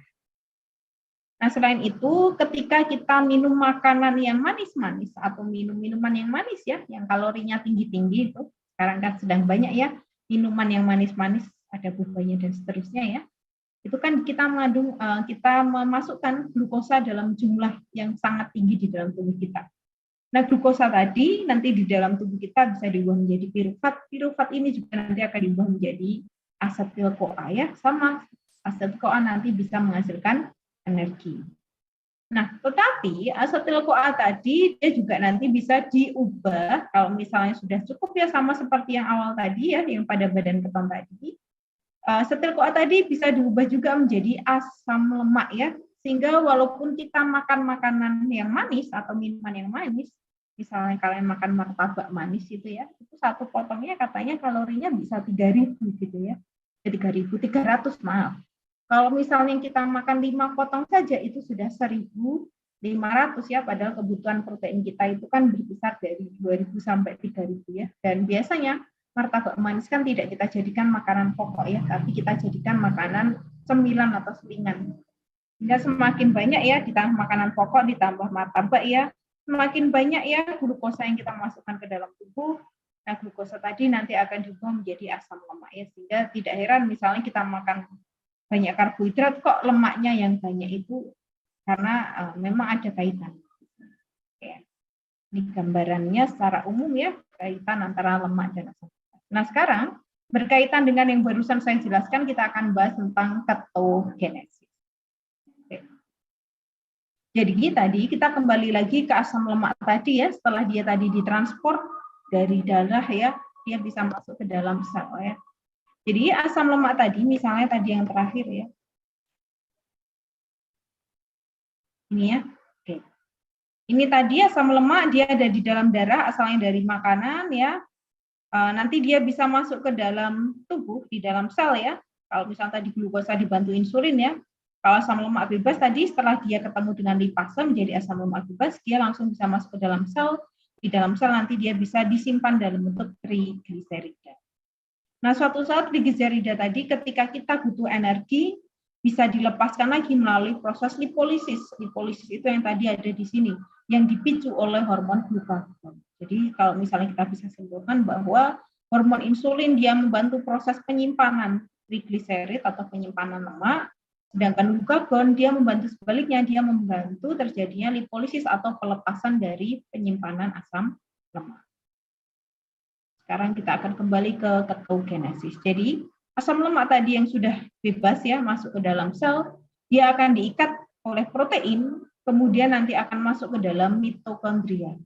Nah, selain itu, ketika kita minum makanan yang manis-manis atau minum minuman yang manis ya, yang kalorinya tinggi-tinggi itu, sekarang kan sedang banyak ya, minuman yang manis-manis, ada bobanya dan seterusnya ya. Itu kan kita memasukkan glukosa dalam jumlah yang sangat tinggi di dalam tubuh kita. Nah, glukosa tadi nanti di dalam tubuh kita bisa diubah menjadi pirufat. Pirufat ini juga nanti akan diubah menjadi asetil-CoA ya, sama asetil-CoA nanti bisa menghasilkan energi. Nah, tetapi asetil-CoA tadi dia juga nanti bisa diubah kalau misalnya sudah cukup ya sama seperti yang awal tadi ya, yang pada badan keton tadi. Asetil-CoA tadi bisa diubah juga menjadi asam lemak ya, sehingga walaupun kita makan makanan yang manis atau minuman yang manis, misalnya kalian makan martabak manis itu ya, itu satu potongnya katanya kalorinya bisa 3.000 gitu ya, 3.300 maaf. Kalau misalnya kita makan 5 potong saja itu sudah 1.500 ya, padahal kebutuhan protein kita itu kan berkisar dari 2.000 sampai 3.000 ya. Dan biasanya martabak manis kan tidak kita jadikan makanan pokok ya, tapi kita jadikan makanan cemilan atau selingan. Sehingga semakin banyak ya ditambah makanan pokok ditambah martabak ya, semakin banyak ya glukosa yang kita masukkan ke dalam tubuh. Nah, glukosa tadi nanti akan diubah menjadi asam lemak ya, sehingga tidak heran misalnya kita makan banyak karbohidrat kok lemaknya yang banyak itu karena memang ada kaitan. Ya. Ini gambarannya secara umum ya, kaitan antara lemak dan asam. Nah, sekarang berkaitan dengan yang barusan saya jelaskan, kita akan bahas tentang ketogenesis. Jadi tadi kita kembali lagi ke asam lemak tadi ya, setelah dia tadi ditransport dari darah ya, dia bisa masuk ke dalam sel ya. Jadi asam lemak tadi, misalnya tadi yang terakhir ya, ini ya, oke. Ini tadi asam lemak dia ada di dalam darah, asalnya dari makanan ya. Nanti dia bisa masuk ke dalam tubuh, di dalam sel ya. Kalau misalnya tadi glukosa dibantu insulin ya. Kalau asam lemak bebas tadi setelah dia ketemu dengan lipase menjadi asam lemak bebas, dia langsung bisa masuk ke dalam sel. Di dalam sel nanti dia bisa disimpan dalam bentuk trigliserida. Nah, suatu saat trigliserida tadi ketika kita butuh energi bisa dilepaskan lagi melalui proses lipolisis. Lipolisis itu yang tadi ada di sini, yang dipicu oleh hormon glukagon. Jadi kalau misalnya kita bisa simpulkan bahwa hormon insulin dia membantu proses penyimpanan trigliserid atau penyimpanan lemak, sedangkan glukagon dia membantu sebaliknya, dia membantu terjadinya lipolisis atau pelepasan dari penyimpanan asam lemak. Sekarang kita akan kembali ke ketogenesis. Jadi asam lemak tadi yang sudah bebas ya masuk ke dalam sel, dia akan diikat oleh protein, kemudian nanti akan masuk ke dalam mitokondria.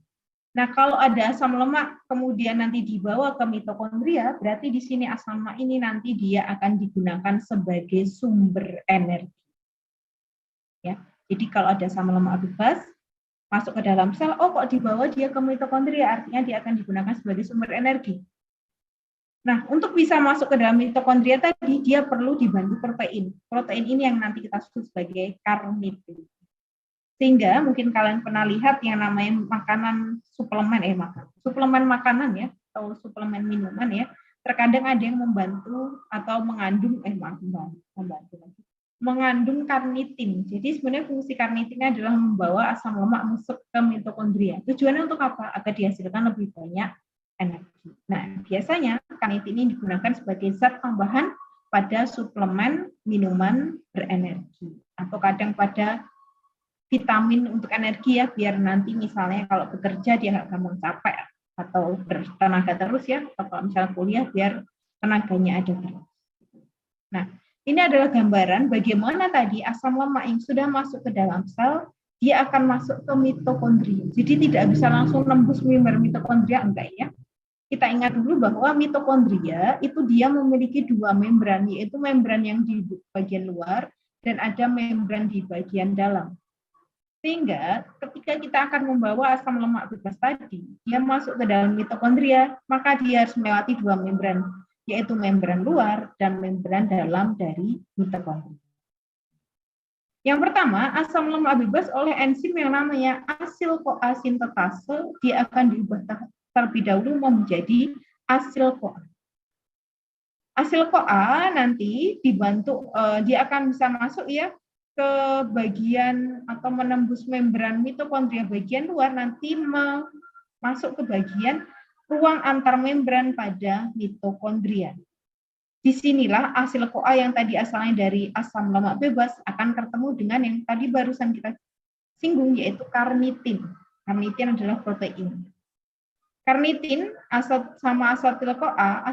Nah, kalau ada asam lemak kemudian nanti dibawa ke mitokondria, berarti di sini asam lemak ini nanti dia akan digunakan sebagai sumber energi. Ya, jadi kalau ada asam lemak bebas masuk ke dalam sel, oh kok dibawa dia ke mitokondria, artinya dia akan digunakan sebagai sumber energi. Nah, untuk bisa masuk ke dalam mitokondria tadi, dia perlu dibantu protein. Protein ini yang nanti kita sebut sebagai karnitin. Sehingga mungkin kalian pernah lihat yang namanya makanan suplemen makanan ya, atau suplemen minuman ya, terkadang ada yang membantu atau mengandung karnitin. Jadi sebenarnya fungsi karnitin adalah membawa asam lemak masuk ke mitokondria. Tujuannya untuk apa? Agar dihasilkan lebih banyak energi. Nah, biasanya karnitin ini digunakan sebagai zat tambahan pada suplemen minuman berenergi atau kadang pada vitamin untuk energi ya, biar nanti misalnya kalau bekerja dia nggak gampang capek atau bertenaga terus ya, atau kalau misalnya kuliah biar tenaganya ada terus. Nah, ini adalah gambaran bagaimana tadi asam lemak yang sudah masuk ke dalam sel, dia akan masuk ke mitokondria. Jadi tidak bisa langsung nembus membran mitokondria, enggak ya. Kita ingat dulu bahwa mitokondria itu dia memiliki dua membran, yaitu membran yang di bagian luar dan ada membran di bagian dalam. Sehingga ketika kita akan membawa asam lemak bebas tadi, dia masuk ke dalam mitokondria, maka dia harus melewati dua membran, yaitu membran luar dan membran dalam dari mitokondria. Yang pertama, asam lemak bebas oleh enzim yang namanya asil-CoA sintetase, dia akan diubah terlebih dahulu menjadi asil-CoA. Asil-CoA nanti dibantu, dia akan bisa masuk ya ke bagian atau menembus membran mitokondria bagian luar, nanti masuk ke bagian ruang antar membran pada mitokondria. disinilah asil CoA yang tadi asalnya dari asam lemak bebas akan ketemu dengan yang tadi barusan kita singgung, yaitu karnitin. Karnitin adalah protein. Karnitin sama asetil-CoA,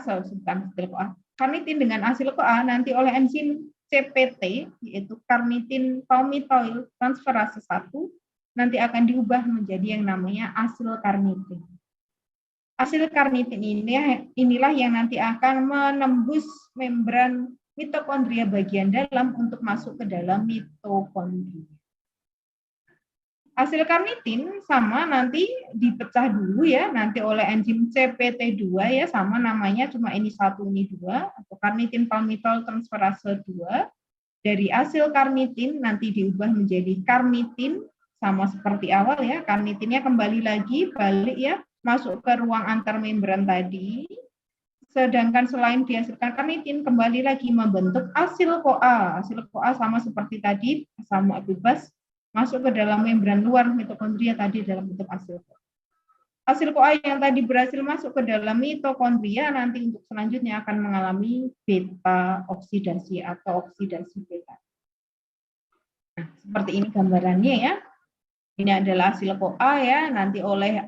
karnitin dengan asil-CoA nanti oleh enzim CPT, yaitu karnitin palmitoyl transferase 1, nanti akan diubah menjadi yang namanya asil karnitin. Asil karnitin inilah yang nanti akan menembus membran mitokondria bagian dalam untuk masuk ke dalam mitokondria. Asil karnitin sama nanti dipecah dulu ya, nanti oleh enzim CPT2 ya, sama namanya, cuma ini 1, ini 2, atau karnitin palmitoyl transferase 2. Dari asil karnitin nanti diubah menjadi karnitin, sama seperti awal ya, karnitinnya kembali lagi, balik ya, masuk ke ruang antar membran tadi. Sedangkan selain dihasilkan karnitin, kembali lagi membentuk asil CoA. Asil CoA sama seperti tadi, asam lemak bebas, masuk ke dalam membran luar mitokondria tadi dalam bentuk asil CoA. Asil CoA yang tadi berhasil masuk ke dalam mitokondria nanti untuk selanjutnya akan mengalami beta oksidasi atau oksidasi beta. Nah, seperti ini gambarannya ya. Ini adalah asil CoA ya, nanti oleh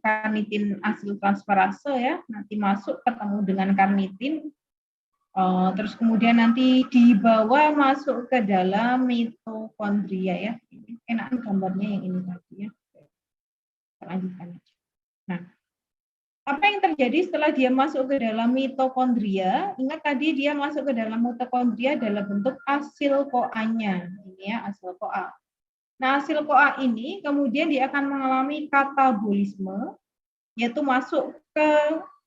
karnitin asil transferase ya, nanti masuk ketemu dengan karnitin, terus kemudian nanti dibawa masuk ke dalam mitokondria ya. Enak gambarnya yang ini tadi ya. Lanjutkan. Nah, apa yang terjadi setelah dia masuk ke dalam mitokondria? Ingat tadi dia masuk ke dalam mitokondria dalam bentuk asil CoA-nya. Ini ya, asil CoA. Nah, asil CoA ini kemudian dia akan mengalami katabolisme, yaitu masuk ke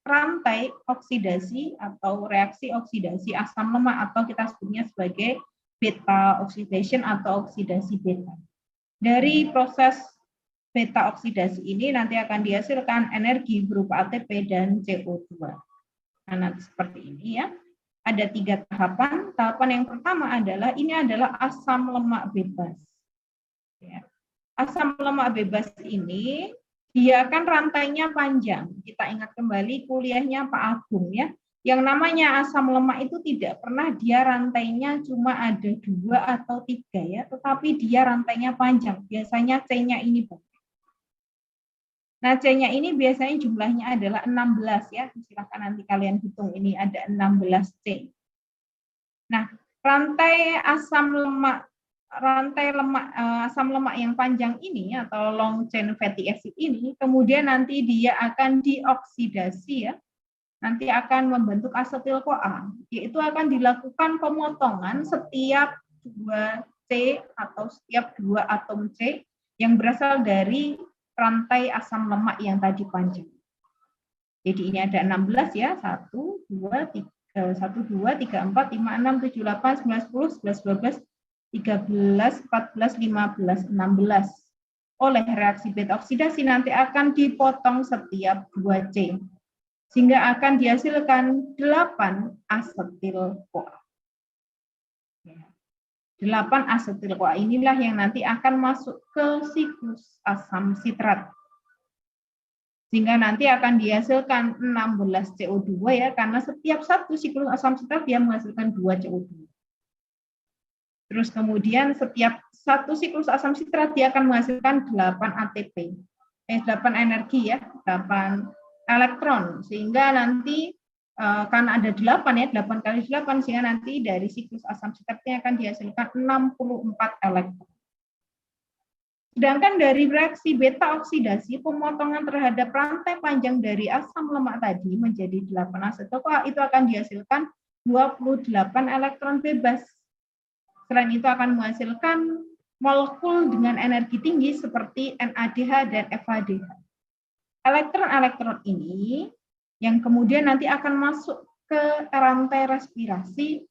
rantai oksidasi atau reaksi oksidasi asam lemak, atau kita sebutnya sebagai beta oxidation atau oksidasi beta. Dari proses beta oksidasi ini nanti akan dihasilkan energi berupa ATP dan CO2. Nah, nanti seperti ini ya. Ada 3 tahapan. Tahapan yang pertama adalah ini adalah asam lemak bebas. Ya. Asam lemak bebas ini dia kan rantainya panjang. Kita ingat kembali kuliahnya Pak Agung ya. Yang namanya asam lemak itu tidak pernah dia rantainya cuma ada 2 atau 3 ya, tetapi dia rantainya panjang. Biasanya C-nya ini banyak. Nah, C-nya ini biasanya jumlahnya adalah 16 ya. Silakan nanti kalian hitung, ini ada 16 C. Nah, rantai asam lemak yang panjang ini atau long chain fatty acid ini kemudian nanti dia akan dioksidasi ya, nanti akan membentuk asetil CoA, yaitu akan dilakukan pemotongan setiap 2 C atau setiap 2 atom C yang berasal dari rantai asam lemak yang tadi panjang. Jadi ini ada 16 ya, 1, 2, 3, 1, 2, 3, 4, 5, 6, 7, 8, 9, 10, 11, 12, 13, 14, 15, 16. Oleh reaksi beta oksidasi nanti akan dipotong setiap 2 C. Sehingga akan dihasilkan 8 asetil CoA. 8 asetil CoA inilah yang nanti akan masuk ke siklus asam sitrat. Sehingga nanti akan dihasilkan 16 CO2 ya, karena setiap satu siklus asam sitrat dia menghasilkan 2 CO2. Terus kemudian setiap satu siklus asam sitrat dia akan menghasilkan 8 ATP. 8 energi ya, 8 elektron. Sehingga nanti karena ada 8 ya, 8 kali 8 sehingga nanti dari siklus asam sitratnya akan dihasilkan 64 elektron. Sedangkan dari reaksi beta oksidasi, pemotongan terhadap rantai panjang dari asam lemak tadi menjadi 8 asetil CoA itu akan dihasilkan 28 elektron bebas. Selain itu akan menghasilkan molekul dengan energi tinggi seperti NADH dan FADH. Elektron-elektron ini yang kemudian nanti akan masuk ke rantai respirasi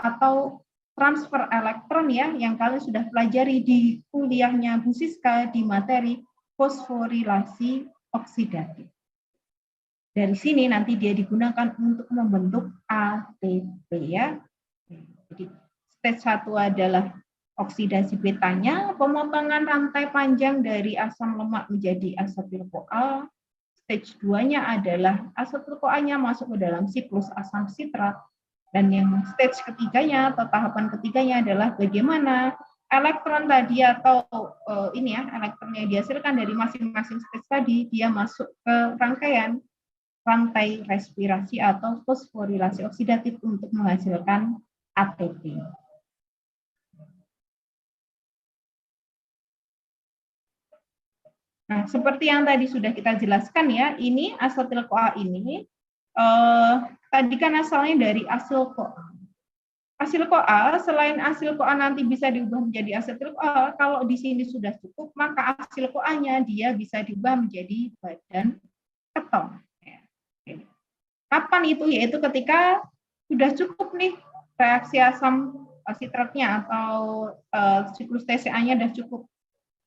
atau transfer elektron ya, yang kalian sudah pelajari di kuliahnya Bu Siska di materi fosforilasi oksidatif. Dari sini nanti dia digunakan untuk membentuk ATP ya. Jadi stage 1 adalah oksidasi betanya, pemotongan rantai panjang dari asam lemak menjadi asetil CoA. Stage 2-nya adalah asetil CoA-nya masuk ke dalam siklus asam sitrat. Dan yang stage ketiganya atau tahapan ketiganya adalah bagaimana elektron tadi atau elektron yang dihasilkan dari masing-masing stage tadi dia masuk ke rangkaian rantai respirasi atau fosforilasi oksidatif untuk menghasilkan ATP. Nah, seperti yang tadi sudah kita jelaskan ya, ini asetil-CoA ini tadi kan asalnya dari asil-CoA. Asil-CoA, selain asil-CoA nanti bisa diubah menjadi asetil-CoA, kalau di sini sudah cukup, maka asil-CoA-nya dia bisa diubah menjadi badan keton. Kapan itu? Yaitu ketika sudah cukup nih reaksi asam sitratnya atau siklus TCA-nya sudah cukup.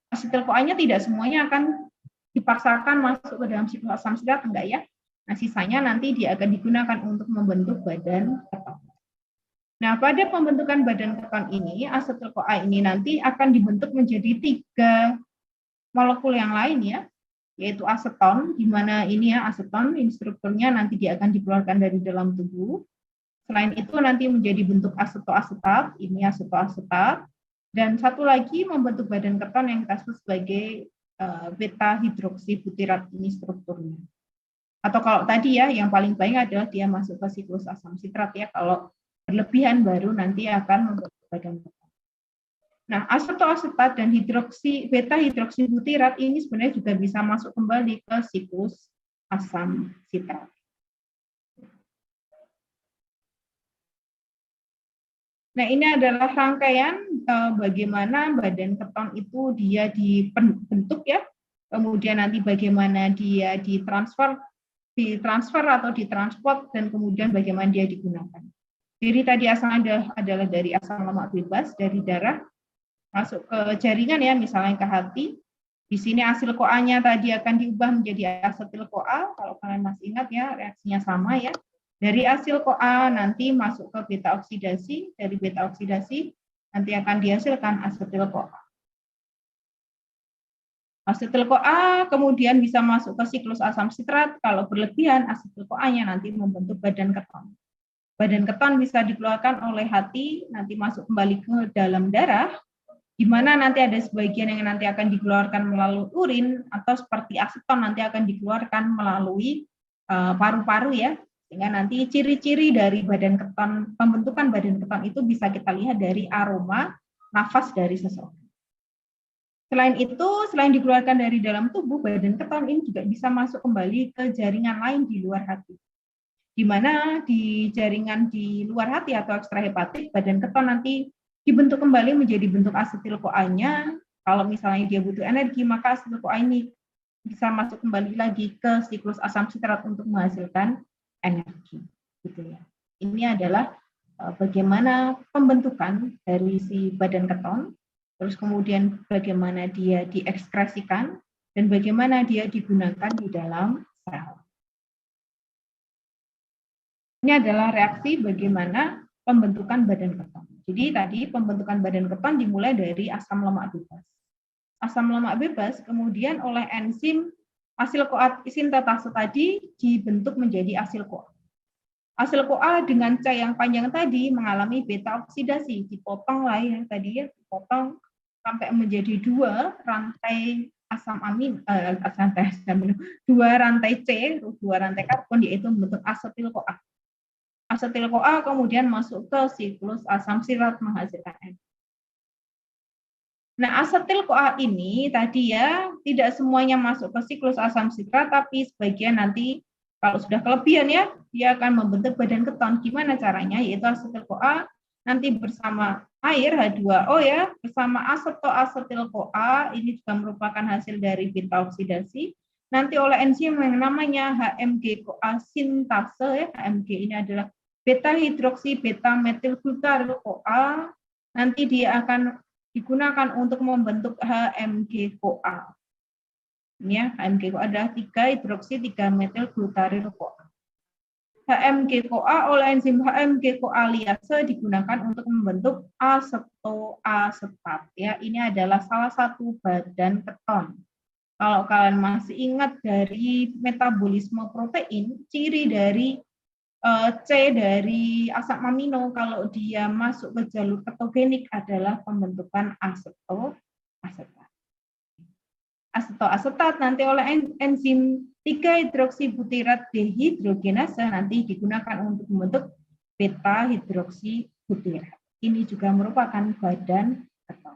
Asetil-CoA-nya tidak semuanya akan dipaksakan masuk ke dalam siklus asam sitrat, enggak ya? Nah, sisanya nanti dia akan digunakan untuk membentuk badan keton. Nah, pada pembentukan badan keton ini, asetil-CoA ini nanti akan dibentuk menjadi 3 molekul yang lain ya, yaitu aseton, di mana ini ya aseton, strukturnya nanti dia akan dikeluarkan dari dalam tubuh. Selain itu nanti menjadi bentuk asetoasetat, ini asetoasetat. Dan satu lagi membentuk badan keton yang kita sebut sebagai beta hidroksibutirat, ini strukturnya. Atau kalau tadi ya, yang paling baik adalah dia masuk ke siklus asam sitrat ya, kalau berlebihan baru nanti akan membentuk badan keton. Nah, asetoasetat dan beta hidroksibutirat ini sebenarnya juga bisa masuk kembali ke siklus asam sitrat. Nah, ini adalah rangkaian bagaimana badan keton itu dia dibentuk ya, kemudian nanti bagaimana dia ditransfer atau ditransport, dan kemudian bagaimana dia digunakan. Jadi tadi asalnya adalah dari asam lemak bebas, dari darah, masuk ke jaringan ya, misalnya ke hati. Di sini asil CoA-nya tadi akan diubah menjadi asetil CoA, kalau kalian masih ingat ya, reaksinya sama ya. Dari asil CoA nanti masuk ke beta oksidasi, dari beta oksidasi nanti akan dihasilkan asetil CoA. Asetil CoA kemudian bisa masuk ke siklus asam sitrat, kalau berlebihan asetil CoA-nya nanti membentuk badan keton. Badan keton bisa dikeluarkan oleh hati, nanti masuk kembali ke dalam darah, di mana nanti ada sebagian yang nanti akan dikeluarkan melalui urin, atau seperti aseton nanti akan dikeluarkan melalui paru-paru ya. Sehingga nanti ciri-ciri dari badan keton, pembentukan badan keton itu bisa kita lihat dari aroma nafas dari seseorang. Selain itu, selain dikeluarkan dari dalam tubuh, badan keton ini juga bisa masuk kembali ke jaringan lain di luar hati. Di mana di jaringan di luar hati atau ekstrahepatik, badan keton nanti dibentuk kembali menjadi bentuk asetil CoA-nya. Kalau misalnya dia butuh energi, maka asetil CoA ini bisa masuk kembali lagi ke siklus asam sitrat untuk menghasilkan energi. Gitu ya. Ini adalah bagaimana pembentukan dari si badan keton, terus kemudian bagaimana dia diekskresikan, dan bagaimana dia digunakan di dalam sel. Ini adalah reaksi bagaimana pembentukan badan keton. Jadi tadi pembentukan badan keton dimulai dari asam lemak bebas. Asam lemak bebas kemudian oleh enzim asil CoA sintetase tadi dibentuk menjadi asil CoA. Asil CoA dengan C yang panjang tadi mengalami beta oksidasi, dipotong lah ya tadi ya, dipotong sampai menjadi 2 rantai asam amin, dua rantai C, 2 rantai karbon, yaitu membentuk asetil CoA. Asetil CoA kemudian masuk ke siklus asam sitrat menghasilkan energi. Nah, asetil CoA ini tadi ya tidak semuanya masuk ke siklus asam sitrat, tapi sebagian nanti kalau sudah kelebihan ya, dia akan membentuk badan keton. Gimana caranya? Yaitu asetil CoA nanti bersama air H2O ya, bersama asetoasetil CoA, ini juga merupakan hasil dari beta oksidasi. Nanti oleh enzim yang namanya HMG CoA sintase ya, HMG ini adalah beta hidroksi beta metil glutaryl CoA, nanti dia akan digunakan untuk membentuk HMG CoA. Ini ya, HMG CoA adalah 3 hidroksi 3 metil glutaryl CoA. HMG CoA oleh enzim HMG CoA liase digunakan untuk membentuk asetoasetat ya. Ini adalah salah satu badan keton. Kalau kalian masih ingat dari metabolisme protein, ciri dari C dari asam amino kalau dia masuk ke jalur ketogenik adalah pembentukan asetoasetat. Asetoasetat nanti oleh enzim 3-hidroksibutirat dehidrogenase nanti digunakan untuk membentuk beta hidroksibutirat. Ini juga merupakan badan keton.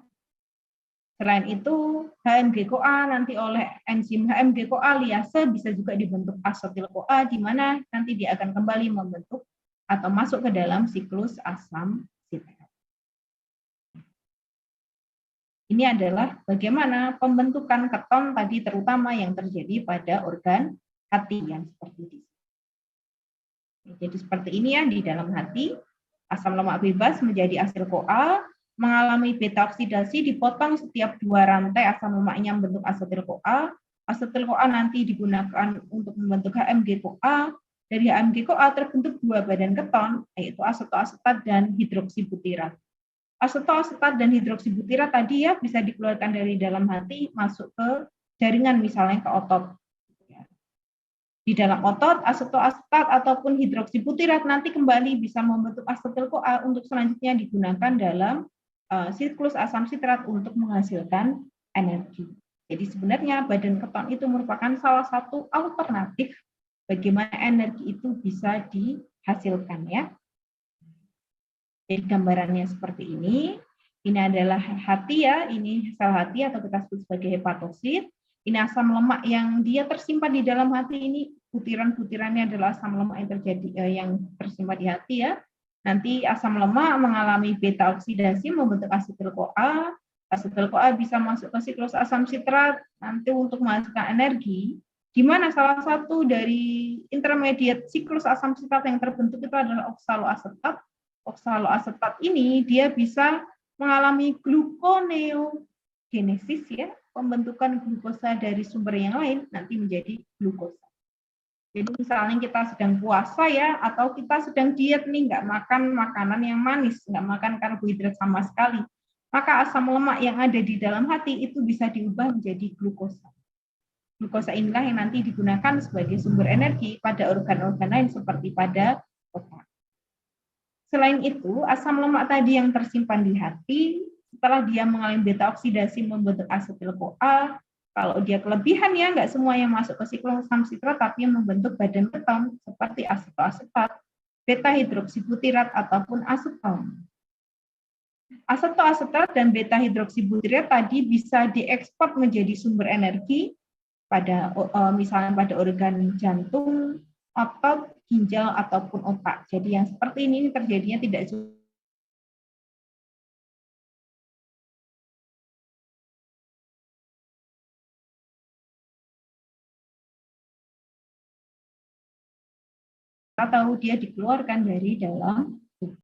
Selain itu, HMG-CoA nanti oleh enzim HMG-CoA liase bisa juga dibentuk asetil-CoA, di mana nanti dia akan kembali membentuk atau masuk ke dalam siklus asam sitrat. Ini adalah bagaimana pembentukan keton tadi terutama yang terjadi pada organ hati yang seperti ini. Jadi seperti ini ya di dalam hati, asam lemak bebas menjadi asil-CoA, mengalami beta oksidasi, dipotong setiap 2 rantai asam lemaknya membentuk asetil-CoA. Asetil-CoA nanti digunakan untuk membentuk HMG-CoA. Dari HMG-CoA terbentuk 2 badan keton, yaitu asetoasetat dan hidroksibutirat. Asetoasetat dan hidroksibutirat tadi ya bisa dikeluarkan dari dalam hati masuk ke jaringan, misalnya ke otot. Di dalam otot, asetoasetat ataupun hidroksibutirat nanti kembali bisa membentuk asetil-CoA untuk selanjutnya digunakan dalam siklus asam sitrat untuk menghasilkan energi. Jadi sebenarnya badan keton itu merupakan salah satu alternatif bagaimana energi itu bisa dihasilkan ya. Jadi gambarannya seperti ini. Ini adalah hati ya, ini sel hati atau kita sebut sebagai hepatosit. Ini asam lemak yang dia tersimpan di dalam hati ini, butiran-butirannya adalah asam lemak yang terjadi yang tersimpan di hati ya. Nanti asam lemak mengalami beta oksidasi membentuk asetil-CoA. Asetil-CoA bisa masuk ke siklus asam sitrat nanti untuk menghasilkan energi. Di mana salah satu dari intermediate siklus asam sitrat yang terbentuk itu adalah oksaloasetat. Oksaloasetat ini dia bisa mengalami gluconeogenesis ya, pembentukan glukosa dari sumber yang lain nanti menjadi glukosa. Jadi misalnya kita sedang puasa ya, atau kita sedang diet nih, nggak makan makanan yang manis, nggak makan karbohidrat sama sekali, maka asam lemak yang ada di dalam hati itu bisa diubah menjadi glukosa. Glukosa inilah yang nanti digunakan sebagai sumber energi pada organ-organ lain seperti pada otak. Selain itu, asam lemak tadi yang tersimpan di hati, setelah dia mengalami beta oksidasi membentuk asetil-CoA, kalau dia kelebihan ya, nggak semua yang masuk ke siklus asam sitrat, tapi yang membentuk badan keton seperti asetoasetat, beta hidroksibutirat, ataupun aseton. Asetoasetat dan beta hidroksibutirat tadi bisa diekspor menjadi sumber energi pada misalnya pada organ jantung, otot, ginjal, ataupun otak. Jadi yang seperti ini terjadinya tidak tahu dia dikeluarkan dari dalam tubuh.